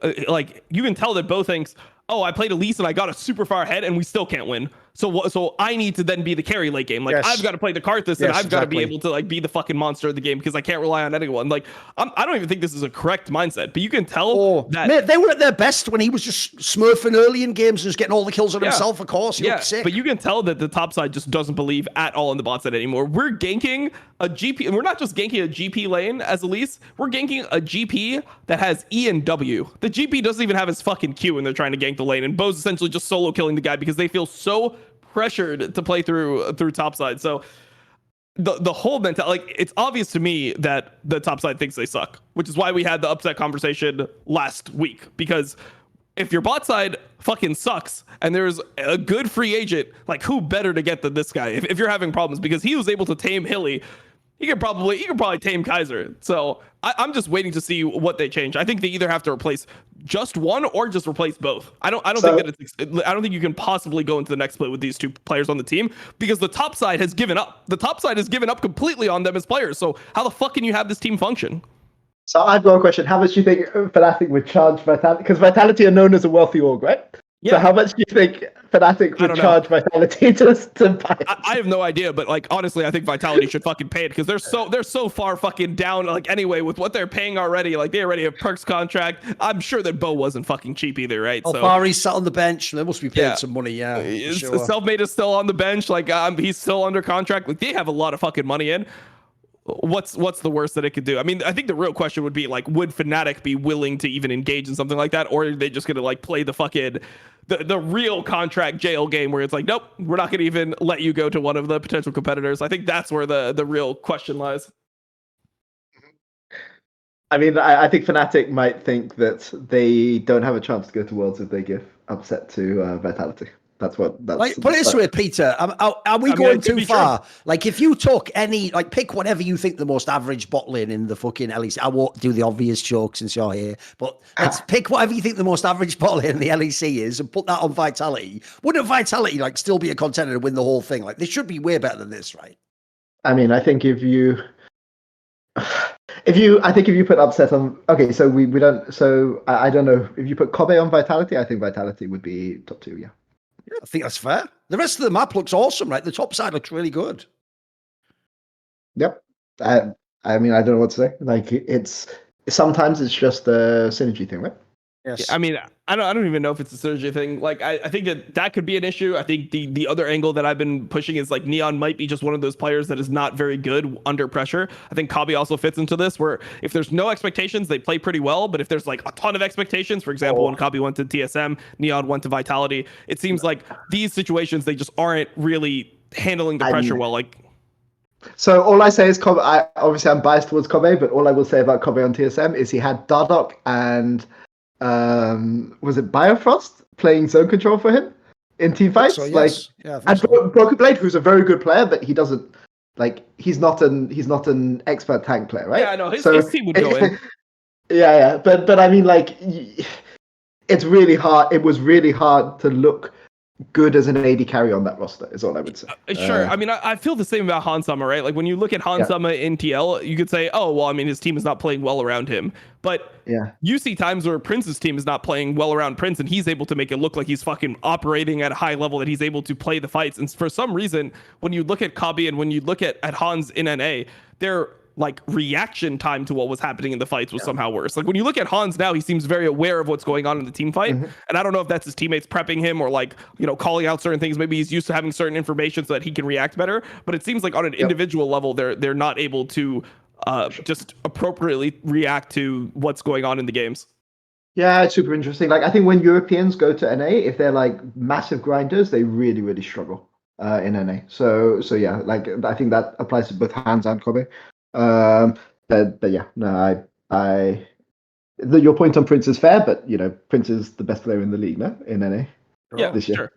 you can tell that Bo thinks, oh, I played Elise and I got a super far ahead and we still can't win. So I need to then be the carry late game. Like, I've got to play the Karthus and I've got to be able to like be the fucking monster of the game because I can't rely on anyone. Like, I don't even think this is a correct mindset, but you can tell that mate, they were at their best when he was just smurfing early in games and just getting all the kills on himself, of course. He looked sick. But you can tell that the top side just doesn't believe at all in the bot side anymore. We're ganking a GP, and we're not just ganking a GP lane as Elise, we're ganking a GP that has E and W. The GP doesn't even have his fucking Q when they're trying to gank the lane, and Bo's essentially just solo killing the guy because they feel so pressured to play through topside. So the whole mentality, like, it's obvious to me that the topside thinks they suck, which is why we had the upset conversation last week. Because if your bot side fucking sucks and there's a good free agent, like, who better to get than this guy if you're having problems? Because he was able to tame Hilly. He could probably tame Kaiser. So I'm just waiting to see what they change. I think they either have to replace just one or just replace both. I don't think you can possibly go into the next split with these two players on the team because the top side has given up. The top side has given up completely on them as players. So how the fuck can you have this team function? So I've got a question. How much do you think Fnatic would charge Vitality? Because Vitality are known as a wealthy org, right? Yeah. So how much do you think Fnatic would charge Vitality to buy it? I have no idea, but like, honestly, I think Vitality should fucking pay it because they're so far fucking down. Like, anyway, with what they're paying already, like, they already have Perk's contract. I'm sure that Bo wasn't fucking cheap either, right? Alfari's sat on the bench. They must be paying some money. Yeah, sure. Selfmade is still on the bench. Like, he's still under contract. Like, they have a lot of fucking money in. What's the worst that it could do? I mean, I think the real question would be, like, would Fnatic be willing to even engage in something like that, or are they just gonna like play the fucking the real contract jail game where it's like, nope, we're not gonna even let you go to one of the potential competitors? I think that's where the real question lies. I mean, I think Fnatic might think that they don't have a chance to go to Worlds if they give upset to Vitality. That's like, put it this way, Peter. Are we going too far? True. Like, if you took any, like, pick whatever you think the most average bot lane in the fucking LEC. I won't do the obvious joke since you're here, but let's pick whatever you think the most average bot lane in the LEC is and put that on Vitality. Wouldn't Vitality, like, still be a contender to win the whole thing? Like, they should be way better than this, right? I mean, I think if you put upset on, okay, so we don't. So I don't know if you put Kobe on Vitality. I think Vitality would be top 2. Yeah. Yeah, I think that's fair. The rest of the map looks awesome, right? The top side looks really good. Yep. I mean, I don't know what to say. Like, sometimes it's just a synergy thing, right? Yes. I mean, I don't even know if it's a synergy thing. Like, I think that could be an issue. I think the other angle that I've been pushing is, like, Neon might be just one of those players that is not very good under pressure. I think Kabi also fits into this, where if there's no expectations, they play pretty well. But if there's, like, a ton of expectations, for example, when Kabi went to TSM, Neon went to Vitality, it seems like these situations, they just aren't really handling the pressure well. Like, so all I say is Kobe. Obviously, I'm biased towards Kobe, but all I will say about Kobe on TSM is he had Dardoch and was it Biofrost playing zone control for him in team fights? So, yes. And Broken Blade, who's a very good player, but he doesn't, like, he's not an expert tank player, right? Yeah, I know. His team would go in. Yeah, but I mean, like, it's really hard. It was really hard to look good as an AD carry on that roster, is all I would say. Sure. I mean, I feel the same about Hansama, right? Like, when you look at Hansama in TL, you could say, oh, well, I mean, his team is not playing well around him. But you see times where Prince's team is not playing well around Prince, and he's able to make it look like he's fucking operating at a high level, that he's able to play the fights. And for some reason, when you look at Kabi and when you look at Hans in NA, they're, like, reaction time to what was happening in the fights was somehow worse. Like, when you look at Hans now, he seems very aware of what's going on in the team fight. And I don't know if that's his teammates prepping him or, like, you know, calling out certain things. Maybe he's used to having certain information so that he can react better. But it seems like on an individual level, they're not able to just appropriately react to what's going on in the games. Yeah, it's super interesting. Like, I think when Europeans go to NA, if they're like massive grinders, they really, really struggle in NA. So yeah, like I think that applies to both Hans and Kobe. But yeah, no, your point on Prince is fair, but Prince is the best player in the league now in NA. Yeah, this year. Sure.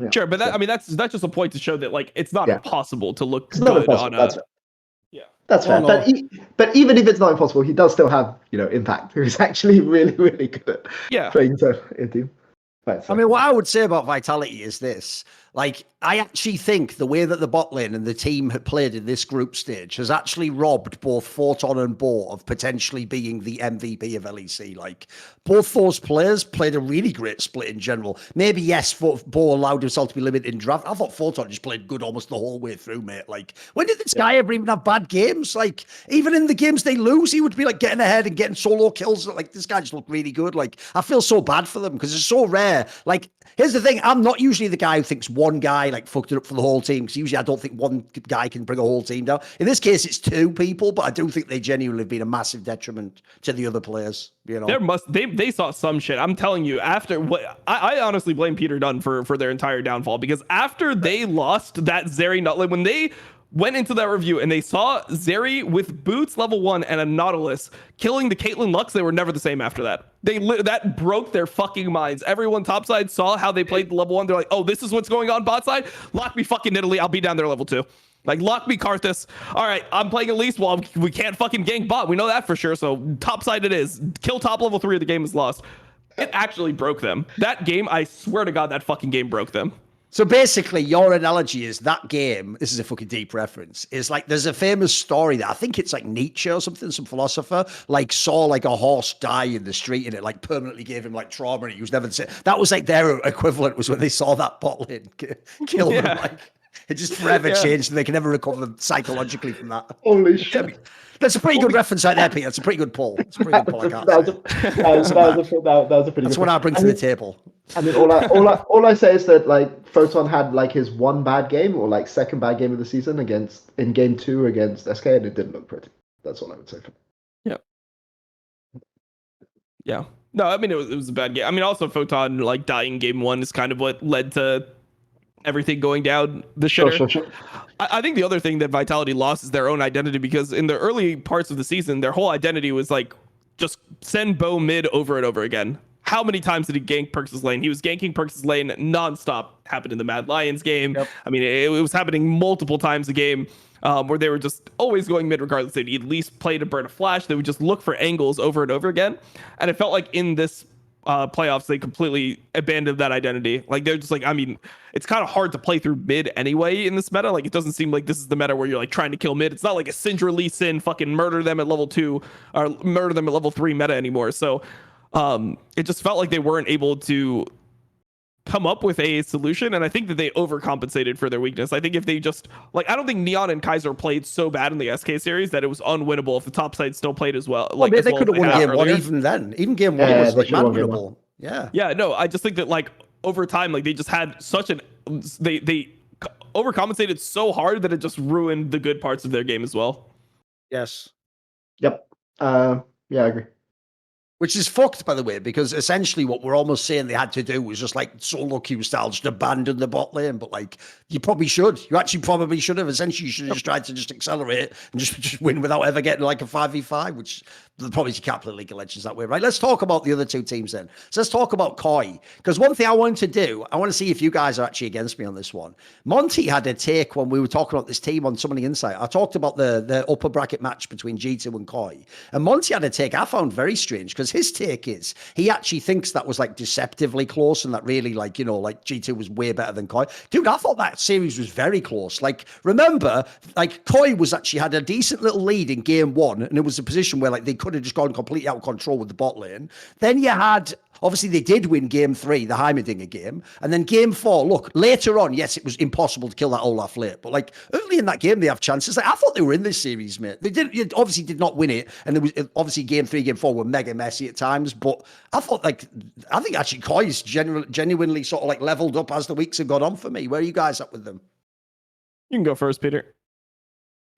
Yeah, sure, but that's just a point to show that like it's not impossible to look good on a. That's right. Yeah, that's fair. No. But even if it's not impossible, he does still have Impact, who's actually really, really good at playing in team. Right, I mean, what I would say about Vitality is this. Like, I actually think the way that the bot lane and the team had played in this group stage has actually robbed both Photon and Bo of potentially being the MVP of LEC. Like, both those players played a really great split in general. Maybe, yes, Bo allowed himself to be limited in draft. I thought Photon just played good almost the whole way through, mate. Like, when did this guy ever even have bad games? Like, even in the games they lose, he would be, like, getting ahead and getting solo kills. Like, this guy just looked really good. Like, I feel so bad for them because it's so rare. Like, here's the thing. I'm not usually the guy who thinks one guy like fucked it up for the whole team, because usually I don't think one guy can bring a whole team down. In this case, it's two people, but I do think they genuinely have been a massive detriment to the other players. They saw some shit. I'm telling you, after what I honestly blame Peter Dunn for their entire downfall, because after they lost that Zeri Nutlet, when they went into that review and they saw Zeri with boots level 1 and a Nautilus killing the Caitlyn Lux, they were never the same after that. That broke their fucking minds. Everyone topside saw how they played the level 1. They're like, oh, this is what's going on bot side? Lock me fucking Italy. I'll be down there level 2. Like, lock me Karthus. All right, I'm playing Elise. Well, we can't fucking gank bot. We know that for sure. So topside it is. Kill top level 3 of the game is lost. It actually broke them. That game, I swear to God, that fucking game broke them. So basically, your analogy is that game, this is a fucking deep reference, is like there's a famous story that I think it's like Nietzsche or something, some philosopher, like saw like a horse die in the street and it like permanently gave him like trauma and he was never the same. That was like their equivalent, was when they saw that bot lane kill him. Like, it just forever changed and they can never recover psychologically from that. Holy shit. That's a pretty good reference right there, Peter. That's a pretty good pull. It's a pretty good pull. That was a pretty That's good what I bring to the table. I mean, all I say is that like Photon had like his one bad game or like second bad game of the season in game 2 against SK, and it didn't look pretty. That's all I would say. Yeah. No, I mean it was a bad game. I mean, also Photon like dying game 1 is kind of what led to everything going down the shitter. Sure. I think the other thing that Vitality lost is their own identity, because in the early parts of the season, their whole identity was like just send Bo mid over and over again. How many times did he gank Perks' lane? He was ganking Perks' lane nonstop. Happened in the Mad Lions game. Yep. I mean, it was happening multiple times a game where they were just always going mid regardless. They'd at least play to burn a flash. They would just look for angles over and over again. And it felt like in this playoffs, they completely abandoned that identity. Like, they're just like, I mean, it's kind of hard to play through mid anyway in this meta. Like, it doesn't seem like this is the meta where you're like trying to kill mid. It's not like a Syndra Lee Sin fucking murder them at level 2 or murder them at level 3 meta anymore. So it just felt like they weren't able to come up with a solution, and I think that they overcompensated for their weakness. I think if they just like, I don't think Neon and Kaiser played so bad in the SK series that it was unwinnable if the top side still played as well. Like, they could have won game 1 even then. Even game 1 was like unwinnable. Yeah, no, I just think that like over time, like they just had such an they overcompensated so hard that it just ruined the good parts of their game as well. Yes. Yep. Yeah, I agree. Which is fucked, by the way, because essentially what we're almost saying they had to do was just like solo queue style, just abandon the bot lane. But like, you probably should. You actually probably should have. Essentially, you should have just tried to just accelerate and just win without ever getting like a 5v5, which probably you can't play League of Legends that way, right? Let's talk about the other two teams then. So let's talk about Koi. Because one thing I wanted to do, I want to see if you guys are actually against me on this one. Monty had a take when we were talking about this team on Some of the Insight. I talked about the upper bracket match between G2 and Koi. And Monty had a take I found very strange, because his take is he actually thinks that was like deceptively close and that really like, you know, like G2 was way better than Koi. Dude, I thought that series was very close. Like, remember, like Koi was actually had a decent little lead in game 1, and it was a position where like they could have just gone completely out of control with the bot lane. Then you had, obviously they did win game 3, the Heimerdinger game. And then game 4, look, later on, yes, it was impossible to kill that Olaf late. But like early in that game, they have chances. Like, I thought they were in this series, mate. They obviously did not win it. And there was obviously game 3, game 4 were mega messy at times. But I think actually Koi's genuinely sort of like leveled up as the weeks have gone on for me. Where are you guys at with them? You can go first, Peter.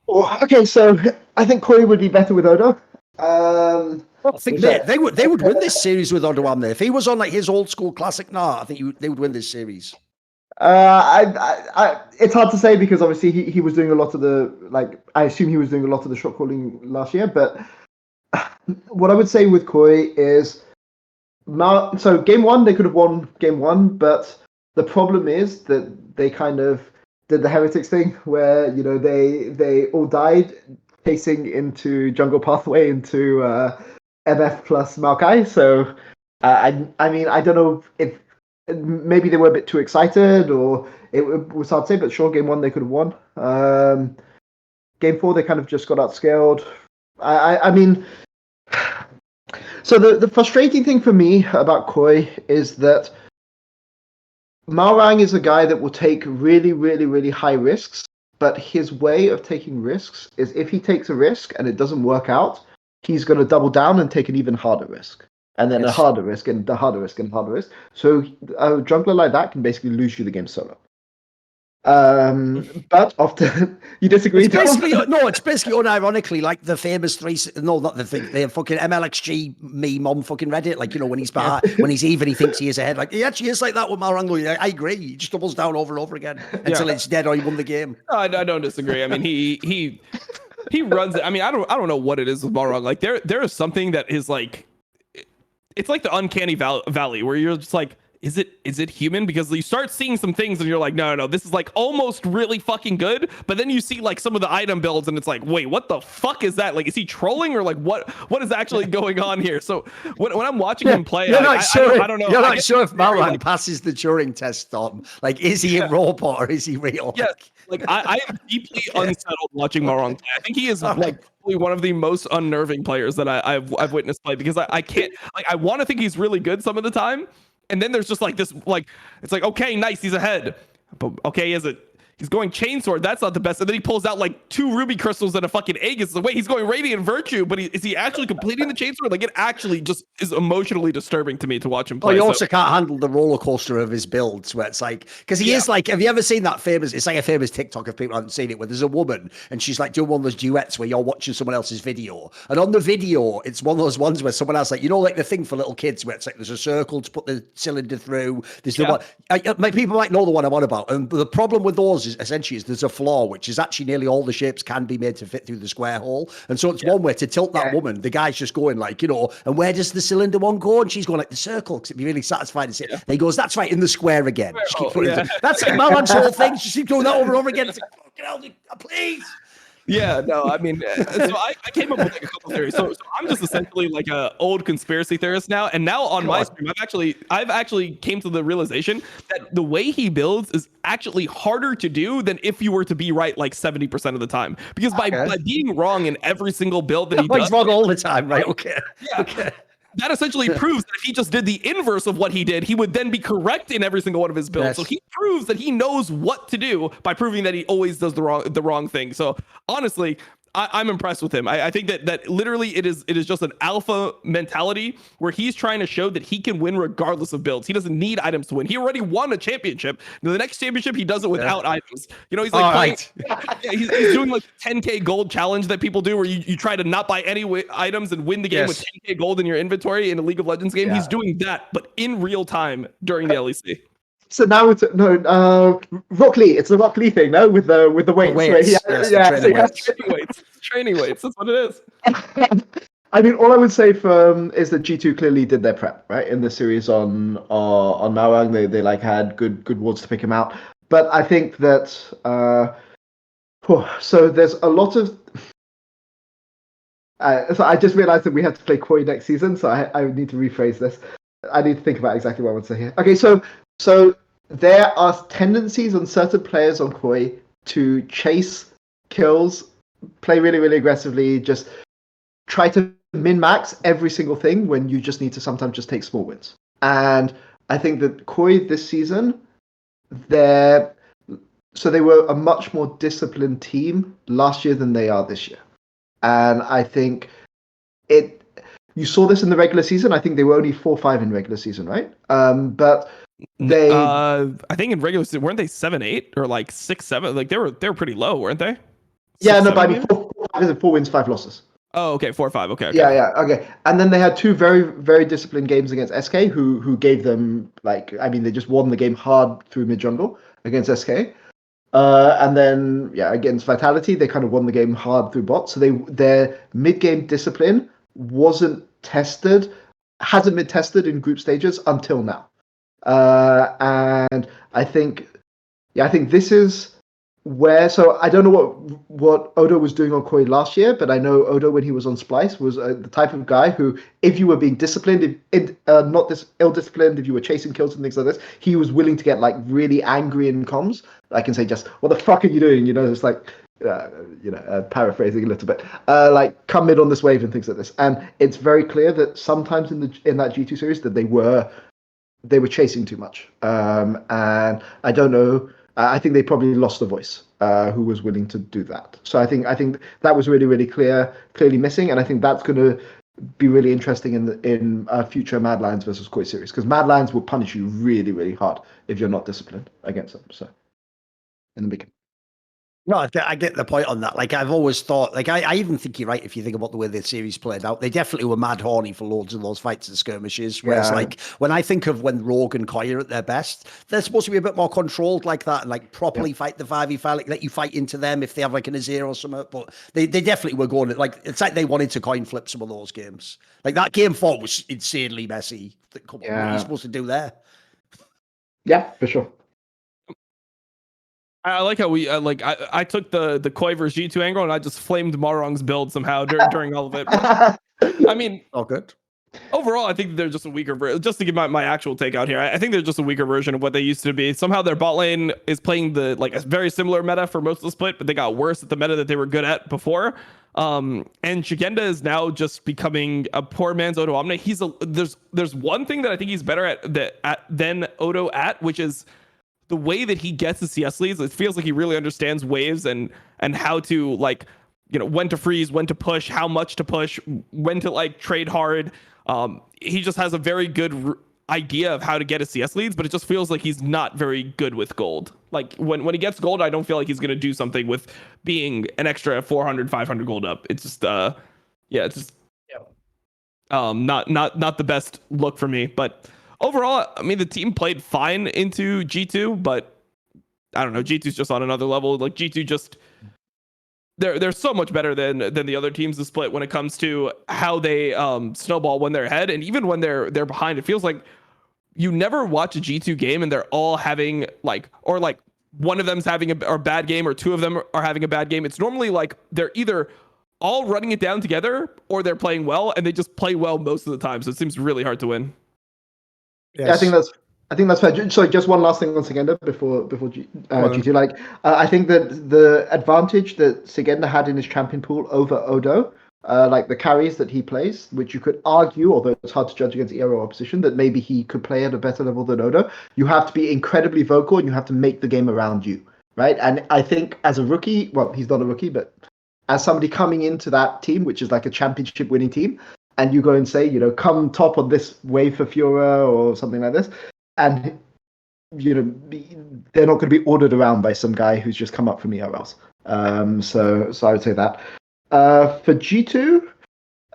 Oh, okay, so I think Corey would be better with Odo. I think they would win this series with Odoamne. If he was on like his old school classic I think they would win this series. It's hard to say because obviously he was doing a lot of I assume he was doing a lot of the shot calling last year. But what I would say with Koi is, so game one they could have won game one, but the problem is that they kind of did the Heretics thing where they all died chasing into jungle pathway into MF plus Maokai. So I mean I don't know if maybe they were a bit too excited, or it was hard to say. But sure, game one they could have won. Game four they kind of just got outscaled. I mean, so the frustrating thing for me about Koi is that Malrang is a guy that will take really, really, really high risks. But his way of taking risks is if he takes a risk and it doesn't work out, he's going to double down and take an even harder risk. And then a harder risk and the harder risk and harder risk. So a jungler like that can basically lose you the game solo. But often you disagree. It's basically unironically like the famous not the thing, the fucking MLXG meme on fucking Reddit. Like, when he's behind, when he's even, he thinks he is ahead. Like, he actually is like that with Malrango. I agree. He just doubles down over and over again until it's dead or he won the game. I don't disagree. I mean, he runs it. I mean, I don't know what it is with Malrang. Like, there is something that is like, it's like the uncanny valley where you're just like, is it human? Because you start seeing some things and you're like, no, this is like almost really fucking good. But then you see like some of the item builds and it's like, wait, what the fuck is that? Like, is he trolling or like what is actually going on here? So when I'm watching him play, I don't know. You're not sure if Malrang passes the Turing test, Tom. Like, is he a robot or is he real? Yeah, like I am deeply unsettled watching Malrang play. I think he is like probably one of the most unnerving players that I've witnessed play, because I can't, like, I want to think he's really good some of the time. And then there's just like this, like, it's like, okay, nice, he's ahead. But okay, he's going Chainsword, that's not the best. And then he pulls out like 2 ruby crystals and a fucking Aegis. It's like, wait, he's going Radiant Virtue, but is he actually completing the Chainsword? Like, it actually just is emotionally disturbing to me to watch him play. Oh, you also can't handle the roller coaster of his builds, where it's like, because he is like, have you ever seen that famous, it's like a famous TikTok if people haven't seen it, where there's a woman and she's like doing one of those duets where you're watching someone else's video. And on the video, it's one of those ones where someone else, like, like the thing for little kids where it's like, there's a circle to put the cylinder through. There's the one, people might know the one I'm on about. And the problem with those is essentially there's a flaw, which is actually nearly all the shapes can be made to fit through the square hole. And so it's one way to tilt that woman. The guy's just going like, and where does the cylinder one go? And she's going like the circle, because it'd be really satisfying to see. And he goes, that's right, in the square again. She keeps putting that's like Malran's whole thing. She keeps doing that over and over again. It's like, fucking hell, please. Yeah, no, I mean, so I came up with like a couple theories. So I'm just essentially like a old conspiracy theorist now. And now on my stream, I've actually came to the realization that the way he builds is actually harder to do than if you were to be right like 70% of the time. Because by being wrong in every single build that he does, he's wrong all the time, right? Okay. Yeah. Okay. That essentially proves that if he just did the inverse of what he did, he would then be correct in every single one of his builds. Yes. So he proves that he knows what to do by proving that he always does the wrong thing. So honestly, I'm impressed with him. I think that literally it is just an alpha mentality where he's trying to show that he can win regardless of builds. He doesn't need items to win. He already won a championship. Now, the next championship, he does it without items. He's like he's doing like 10k gold challenge that people do where you try to not buy any items and win the game with 10k gold in your inventory in a League of Legends game. He's doing that, but in real time during the LEC. So now it's Rock Lee. It's the Rock Lee thing, no, with the weights. Training weights. That's what it is. I mean, all I would say is that G2 clearly did their prep right in the series on Malrang. They like had good wards to pick him out. But I think that so there's a lot of. So I just realized that we had to play Koi next season, so I need to rephrase this. I need to think about exactly what I want to say here. Okay, so there are tendencies on certain players on Koi to chase kills, play really, really aggressively, just try to min-max every single thing when you just need to sometimes just take small wins. And I think that Koi this season, they were a much more disciplined team last year than they are this year. And I think you saw this in the regular season. I think they were only 4-5 in regular season, right? But they, I think in regular season, weren't they 7-8 or like 6-7? Like they were pretty low, weren't they? Yeah, no, 6-7 but I mean, maybe? 4-5 is 4 wins, 5 losses. Oh, okay, 4-5. Okay. Yeah, okay. And then they had 2 very, very disciplined games against SK, who gave them, like, I mean, they just won the game hard through mid jungle against SK. And then, yeah, against Vitality, they kind of won the game hard through bot. So their mid game discipline hasn't been tested in group stages until now. And I think this is where. So I don't know what Odo was doing on Koi last year, but I know Odo, when he was on Splice, was the type of guy who, if you were being disciplined, not this ill-disciplined, if you were chasing kills and things like this, he was willing to get like really angry in comms. I can say just, what the fuck are you doing? It's like, paraphrasing a little bit, like come mid on this wave and things like this. And it's very clear that sometimes in that G2 series that they were chasing too much. And I don't know. I think they probably lost a voice who was willing to do that. So I think that was really, really clearly missing, and I think that's going to be really interesting in future Mad Lions versus Koi series, because Mad Lions will punish you really, really hard if you're not disciplined against them. So in the beginning. No, I get the point on that. Like, I've always thought, like, I even think you're right if you think about the way the series played out. They definitely were mad horny for loads of those fights and skirmishes. Whereas, like, when I think of when Rogue and Koi are at their best, they're supposed to be a bit more controlled like that and, like, properly fight the 5v5, like, let you fight into them if they have, like, an Azir or something. But they definitely were going, like, it's like they wanted to coin flip some of those games. Like, that game 4 was insanely messy. Come on, what are you supposed to do there? Yeah, for sure. I like how I took the Koi versus G2 angle and I just flamed Marong's build somehow during all of it. I mean, good. Overall, I think they're just a weaker version. Just to give my actual take out here, I think they're just a weaker version of what they used to be. Somehow their bot lane is playing a very similar meta for most of the split, but they got worse at the meta that they were good at before. And Shigenda is now just becoming a poor man's IWillDominate. There's one thing that I think he's better at than Odo at, which is the way that he gets the CS leads. It feels like he really understands waves and how to, like, when to freeze, when to push, how much to push, when to, like, trade hard. He just has a very good idea of how to get his CS leads, but it just feels like he's not very good with gold. Like, when he gets gold, I don't feel like he's going to do something with being an extra 400, 500 gold up. It's just, not the best look for me. But overall, I mean, the team played fine into G2, but I don't know. G2's just on another level. Like, G2 just, they're so much better than the other teams to split when it comes to how they snowball when they're ahead, and even when they're behind. It feels like you never watch a G2 game and they're all having one of them's having a bad game or two of them are having a bad game. It's normally like they're either all running it down together or they're playing well, and they just play well most of the time. So it seems really hard to win. Yes. Yeah, I think that's fair. Sorry, just one last thing on Segenda before G2. Like, I think that the advantage that Segenda had in his champion pool over Odo, like the carries that he plays, which you could argue, although it's hard to judge against ERO opposition, that maybe he could play at a better level than Odo. You have to be incredibly vocal and you have to make the game around you, right? And I think as a rookie, well, he's not a rookie, but as somebody coming into that team, which is like a championship winning team, and you go and say, come top on this wave for Fura or something like this, and they're not going to be ordered around by some guy who's just come up from ERLs. So I would say that. For G2,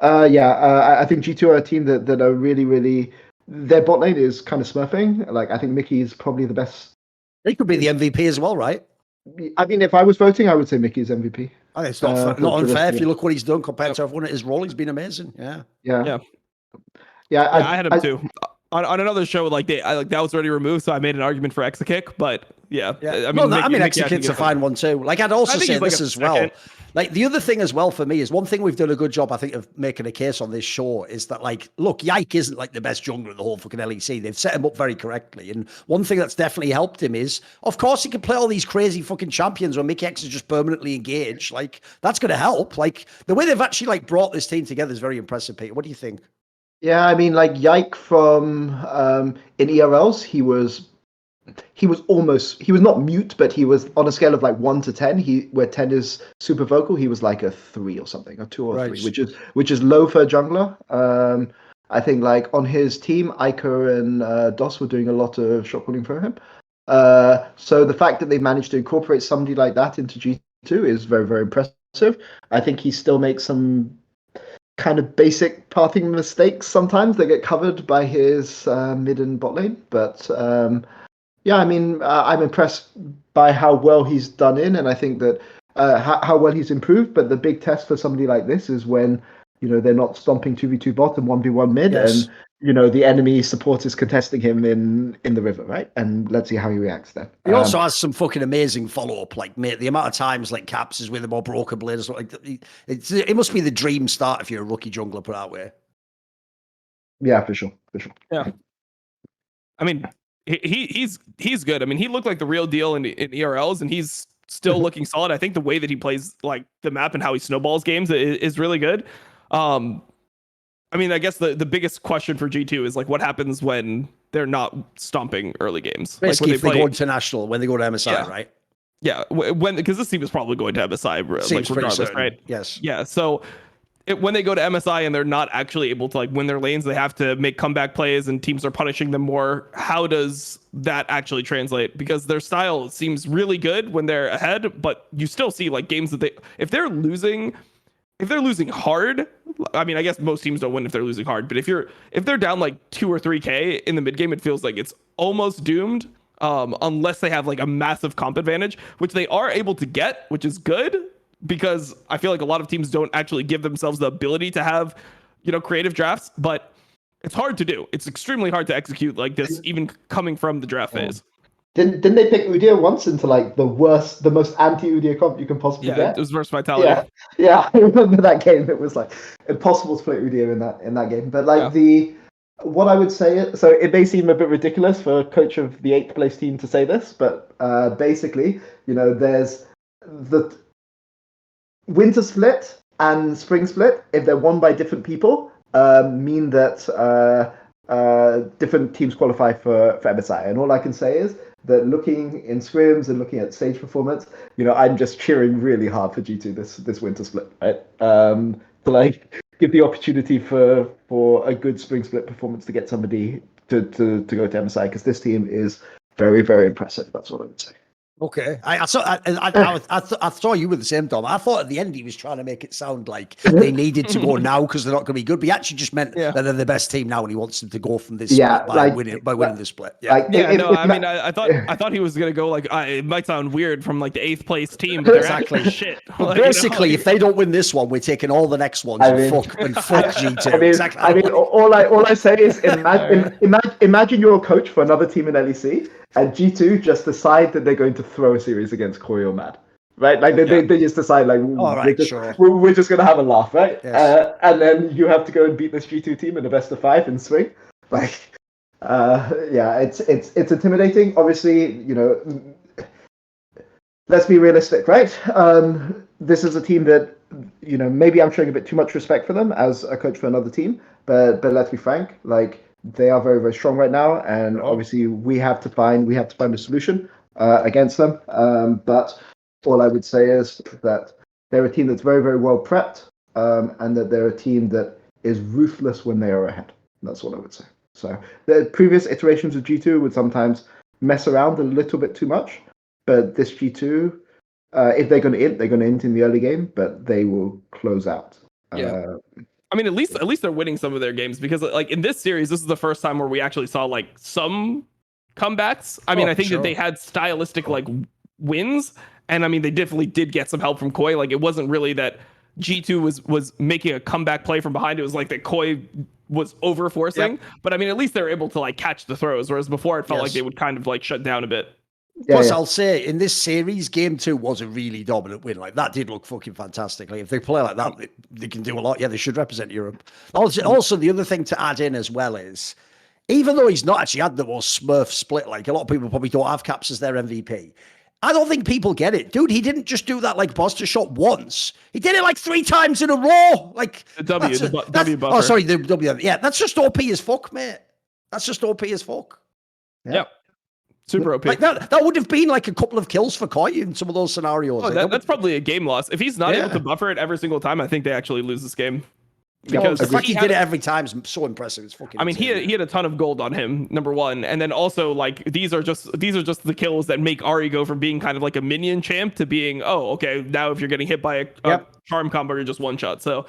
I think G2 are a team that are really, really, their bot lane is kind of smurfing. Like, I think Mickey is probably the best. He could be the MVP as well, right? I mean, if I was voting, I would say Mickey's MVP. I think it's not unfair if you look what he's done compared to everyone at his role. He's been amazing. Yeah. I had him too. On another show, that was already removed, so I made an argument for Exakick, but yeah. I mean, Exakick's a fine one too. Like, I'd also say this as well. Like, the other thing as well for me is one thing we've done a good job, I think, of making a case on this show is that, like, look, Yike isn't like the best jungler in the whole fucking LEC. They've set him up very correctly. And one thing that's definitely helped him is, of course, he can play all these crazy fucking champions where Mickey X is just permanently engaged. Like, that's going to help. Like, the way they've actually, like, brought this team together is very impressive, Peter. What do you think? Yeah, I mean, like, Yike from in ERLs, he was not mute, but he was on a scale of like 1 to 10. Where 10 is super vocal, he was like a 3 or something, a 2 or 3, which is low for a jungler. I think, like, on his team, Iker and DOS were doing a lot of shot calling for him. So the fact that they managed to incorporate somebody like that into G2 G2 is very, very impressive. I think he still makes some kind of basic pathing mistakes sometimes that get covered by his mid and bot lane. But yeah, I mean, I'm impressed by how well he's done and I think that how well he's improved. But the big test for somebody like this is when, they're not stomping 2v2 bot and 1v1 mid, and the enemy support is contesting him in the river, right? And let's see how he reacts then. He also has some fucking amazing follow-up, like, mate, the amount of times, like, Caps is with him or Broken Blade or something. Like, it must be the dream start if you're a rookie jungler, put that way. Yeah, for sure. Yeah. I mean, he's good. I mean, he looked like the real deal in ERLs, and he's still looking solid. I think the way that he plays, like, the map and how he snowballs games is really good. I mean, I guess the biggest question for G2 is, like, what happens when they're not stomping early games? Basically, like if they go international, when they go to MSI, right? Yeah, because this team is probably going to MSI, like, regardless, right? Yes. Yeah, so when they go to MSI and they're not actually able to, like, win their lanes, they have to make comeback plays and teams are punishing them more. How does that actually translate? Because their style seems really good when they're ahead, but you still see, like, games that if they're losing hard, I mean, I guess most teams don't win if they're losing hard, but if they're down like 2 or 3K in the mid game, it feels like it's almost doomed, unless they have, like, a massive comp advantage, which they are able to get, which is good, because I feel like a lot of teams don't actually give themselves the ability to have, creative drafts, but it's hard to do. It's extremely hard to execute like this, even coming from the draft phase. Didn't they pick Udyr once into, like, the most anti-Udyr comp you can possibly get? Yeah, it was versus Vitality. Yeah, I remember that game. It was, like, impossible to play Udyr in that game. But, like, what I would say, so it may seem a bit ridiculous for a coach of the 8th place team to say this, but basically, there's the winter split and spring split, if they're won by different people, mean that different teams qualify for MSI. And all I can say is that looking in scrims and looking at stage performance, I'm just cheering really hard for G2 this winter split, right? To, like, give the opportunity for a good spring split performance to get somebody to go to MSI, because this team is very, very impressive. That's what I would say. Okay, I saw you with the same, Dom. I thought at the end he was trying to make it sound like they needed to go now because they're not going to be good. But he actually just meant that they're the best team now, and he wants them to go from this split by winning the split. Yeah, I thought he was going to go, like, it might sound weird from, like, the 8th place team, but they're actually shit. Like, basically, if they don't win this one, we're taking all the next ones and fuck G2. I mean, all I say is imagine you're a coach for another team in LEC. And G2 just decide that they're going to throw a series against Koi or Mad, right? Like they just decide, like, we're just going to have a laugh, right? Yes. And then you have to go and beat this G2 team in a best of 5 in swing. Like, it's intimidating. Obviously, let's be realistic, right? This is a team that, maybe I'm showing a bit too much respect for them as a coach for another team, but let's be frank, like, they are very, very strong right now, and obviously we have to find a solution against them. But all I would say is that they're a team that's very, very well prepped, and that they're a team that is ruthless when they are ahead. That's what I would say. So the previous iterations of G2 would sometimes mess around a little bit too much, but this G2, if they're going to int, they're going to int in the early game, but they will close out. Yeah. I mean, at least they're winning some of their games, because, like, in this series, this is the first time where we actually saw, like, some comebacks. I mean, I think that they had stylistic, like, wins, and I mean, they definitely did get some help from Koi. Like, it wasn't really that G2 was making a comeback play from behind. It was like that Koi was over forcing. Yep. But I mean, at least they were able to, like, catch the throws, whereas before it felt like they would kind of, like, shut down a bit. Plus, I'll say, in this series, game 2 was a really dominant win. Like, that did look fucking fantastic. Like, if they play like that, they can do a lot. Yeah, they should represent Europe. Also, the other thing to add in as well is, even though he's not actually had the most smurf split, like, a lot of people probably don't have Caps as their MVP, I don't think people get it. Dude, he didn't just do that, like, Buster shot once. He did it, like, 3 times in a row. Like, the W buffer. Oh, sorry, the W. Yeah, that's just OP as fuck, mate. That's just OP as fuck. Yep. Super OP. Like that would have been like a couple of kills for Koi in some of those scenarios. Oh, that's probably a game loss. If he's not able to buffer it every single time, I think they actually lose this game. Because the fact he did it every time is so impressive. It's fucking. I mean, he had a ton of gold on him, number one, and then also like these are just the kills that make Ari go from being kind of like a minion champ to being, oh, okay, now if you're getting hit by a charm combo, you're just one shot. So,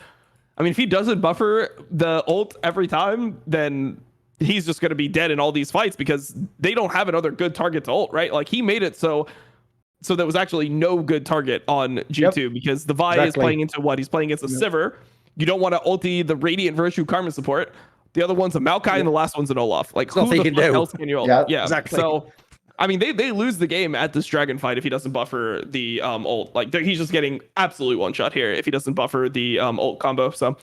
I mean, if he doesn't buffer the ult every time, then he's just going to be dead in all these fights because they don't have another good target to ult, right? Like he made it so there was actually no good target on G2 because the Vi is playing into what? He's playing against a Sivir. You don't want to ulti the Radiant Virtue Karma support. The other one's a Maokai and the last one's an Olaf. Like, who the fuck else can you ult? Yeah, exactly. So, I mean, they lose the game at this dragon fight if he doesn't buffer the ult. Like, he's just getting absolute one shot here if he doesn't buffer the ult combo. So,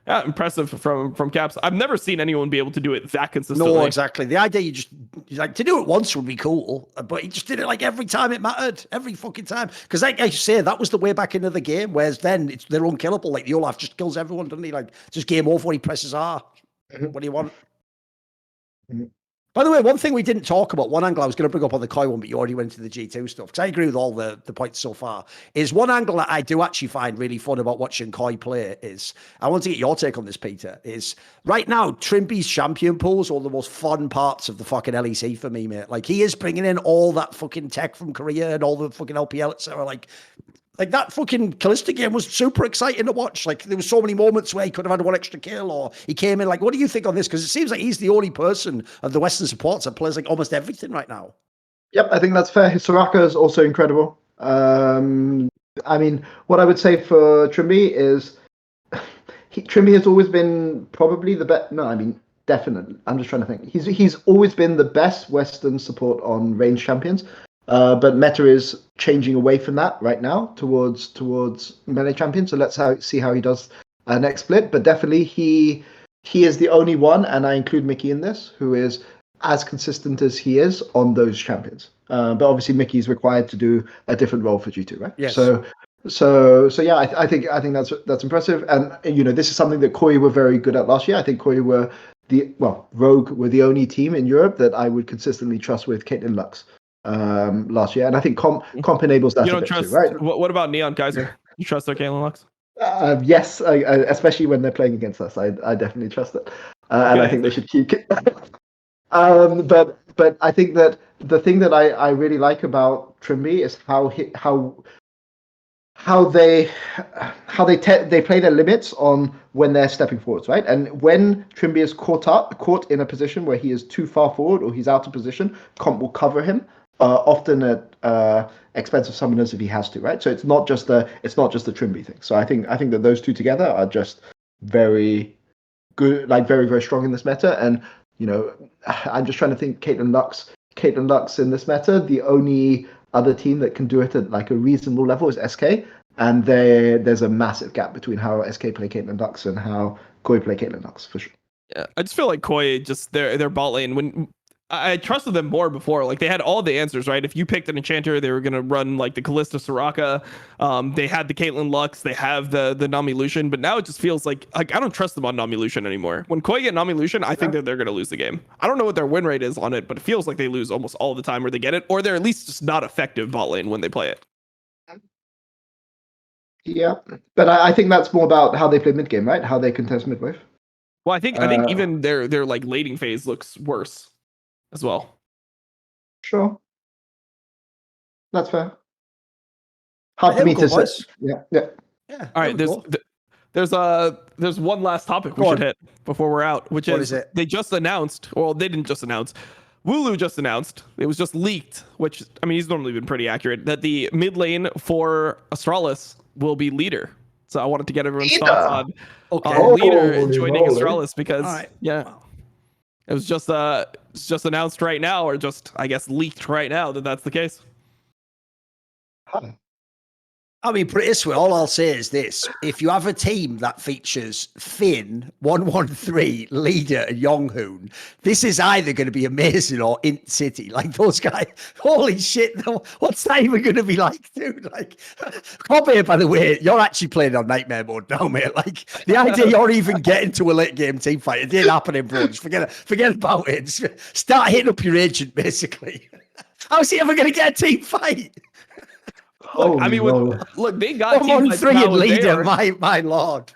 yeah, impressive from Caps. I've never seen anyone be able to do it that consistently. No, exactly. The idea you just like to do it once would be cool, but he just did it like every time it mattered, every fucking time. Because like I say, that was the way back into the game. Whereas then they're unkillable. Like the Olaf just kills everyone, doesn't he? Like just game over when he presses R. What do you want? By the way, one thing we didn't talk about, one angle I was going to bring up on the Koi one, but you already went into the G2 stuff, because I agree with all the points so far, is one angle that I do actually find really fun about watching Koi play is, I want to get your take on this, Peter, is right now, Trimby's champion pools are all the most fun parts of the fucking LEC for me, mate. Like, he is bringing in all that fucking tech from Korea and all the fucking LPL, etc. Like that fucking Kalista game was super exciting to watch. Like there was so many moments where he could have had one extra kill or he came in. Like, what do you think on this? Because it seems like he's the only person of the Western supports that plays like almost everything right now. Yep, I think that's fair. His Soraka is also incredible. I mean, what I would say for Trimby is Trimby has always been probably the best. No, I mean, definitely. I'm just trying to think. He's always been the best Western support on range champions. But meta is changing away from that right now towards melee champions. So let's see how he does next split. But definitely he is the only one, and I include Mickey in this, who is as consistent as he is on those champions. But obviously Mickey is required to do a different role for G2, right? Yes. So yeah, I think that's impressive. And you know, this is something that Koi were very good at last year. I think Koi were Rogue were the only team in Europe that I would consistently trust with Caitlyn Lux. Last year, and I think comp enables that. You don't trust, too, right? What about Neon Kaiser? You trust their Caitlyn Lux? Yes, especially when they're playing against us. I definitely trust it, and I think they should keep it. But I think that the thing that I really like about Trimby is how they play their limits on when they're stepping forwards, right? And when Trimby is caught in a position where he is too far forward or he's out of position, comp will cover him. Often at expense of summoners if he has to, right? So it's not just the Trimby thing. So I think that those two together are just very good, like very, very strong in this meta. And you know, I'm just trying to think Caitlyn Lux in this meta. The only other team that can do it at like a reasonable level is SK, and there's a massive gap between how SK play Caitlyn Lux and how Koi play Caitlyn Lux for sure. Yeah, I just feel like Koi just their bot lane when. I trusted them more before. Like they had all the answers, right? If you picked an enchanter, they were gonna run like the Kalista Soraka. They had the Caitlyn Lux. They have the Nami Lucian. But now it just feels like I don't trust them on Nami Lucian anymore. When Koi get Nami Lucian, I think that they're gonna lose the game. I don't know what their win rate is on it, but it feels like they lose almost all the time where they get it, or they're at least just not effective bot lane when they play it. Yeah, but I think that's more about how they play mid game, right? How they contest mid wave. Well, I think even their like laning phase looks worse as well. Sure. That's fair. Hard for me to say. Yeah. All right, there's one last topic we should hit before we're out, which is they just announced, well, they didn't just announce, Wooloo just announced, it was just leaked, which, I mean, he's normally been pretty accurate, that the mid lane for Astralis will be leader. So I wanted to get everyone's thoughts on leader joining Astralis because, it was just announced right now, or just, I guess, leaked right now that that's the case. I mean, put it this way, all I'll say is this. If you have a team that features Finn, 113, Leader, and Yonghoon, this is either going to be amazing or Int City. Like, those guys, holy shit, what's that even going to be like, dude? Like, Cobby, by the way, you're actually playing on Nightmare mode now, mate. Like, the idea you're even getting to a late game team fight, it didn't happen, bro. Just forget about it. Just start hitting up your agent, basically. How's he ever going to get a team fight? Look, I mean, look, they got 113 Leader, my lord.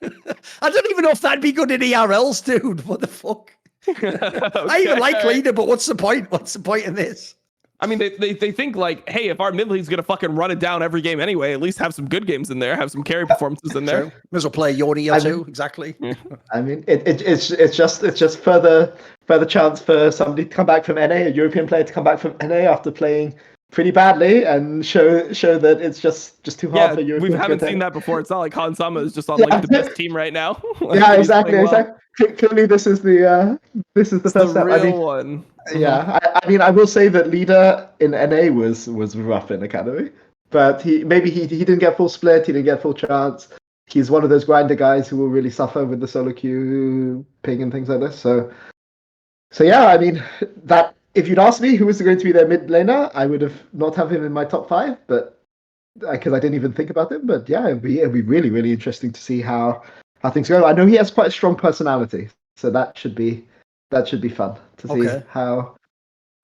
I don't even know if that'd be good in ERLs, dude. What the fuck? I even like leader, but what's the point? What's the point in this? I mean, they think like, hey, if our mid lane's gonna fucking run it down every game anyway, at least have some good games in there, have some carry performances in there. Might as well play Yoni or two, exactly. I mean, it's just further chance for somebody to come back from NA, a European player to come back from NA after playing pretty badly and show that it's just too hard for Europeans. We haven't seen that before. It's not like Han Sama is just on like the best team right now. Like, yeah, exactly. Clearly, this is the first step. Real one. Yeah, I mean, I will say that leader in NA was rough in academy, but he didn't get full split, he didn't get full chance. He's one of those grinder guys who will really suffer with the solo queue ping and things like this. So yeah, I mean, that if you'd asked me who was going to be their mid laner, I would have not have him in my top 5, but because I didn't even think about him. But yeah, it'd be really, really interesting to see how things go. I know he has quite a strong personality, so that should be fun to see how.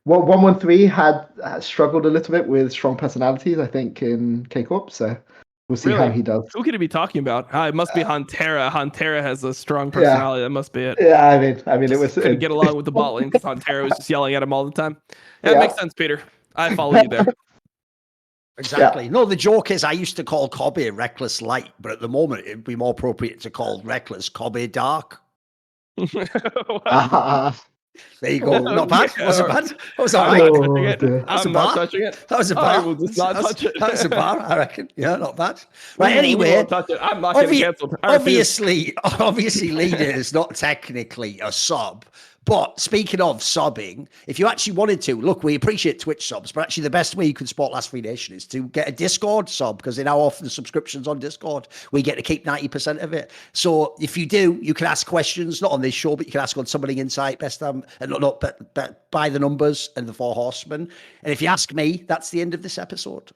Well, 113 had struggled a little bit with strong personalities, I think, in K-Corp, so we'll see how he does. Who could he be talking about? It must be Hantera. Hantera has a strong personality. That must be it. Yeah, I mean, couldn't get along with the bot lane because Hantera was just yelling at him all the time. That makes sense, Peter. I follow you there. Exactly. Yeah. No, the joke is I used to call Kobe Reckless Light, but at the moment it'd be more appropriate to call Reckless Kobe Dark. There you go. Not bad. Wasn't bad. That was all right. I'm not touching it. That was a bar. I will just not touch it. That was a bar, I reckon. Yeah, not bad. Right, anyway. I'm not getting cancelled. Obviously, leader is not technically a sub. But speaking of subbing, if you actually wanted to, look, we appreciate Twitch subs, but actually the best way you can support Last Free Nation is to get a Discord sub, because they now offer the subscriptions on Discord. We get to keep 90% of it. So if you do, you can ask questions, not on this show, but you can ask on Somebody Insight, Best but by the numbers and the 4 Horsemen. And if you ask me, that's the end of this episode.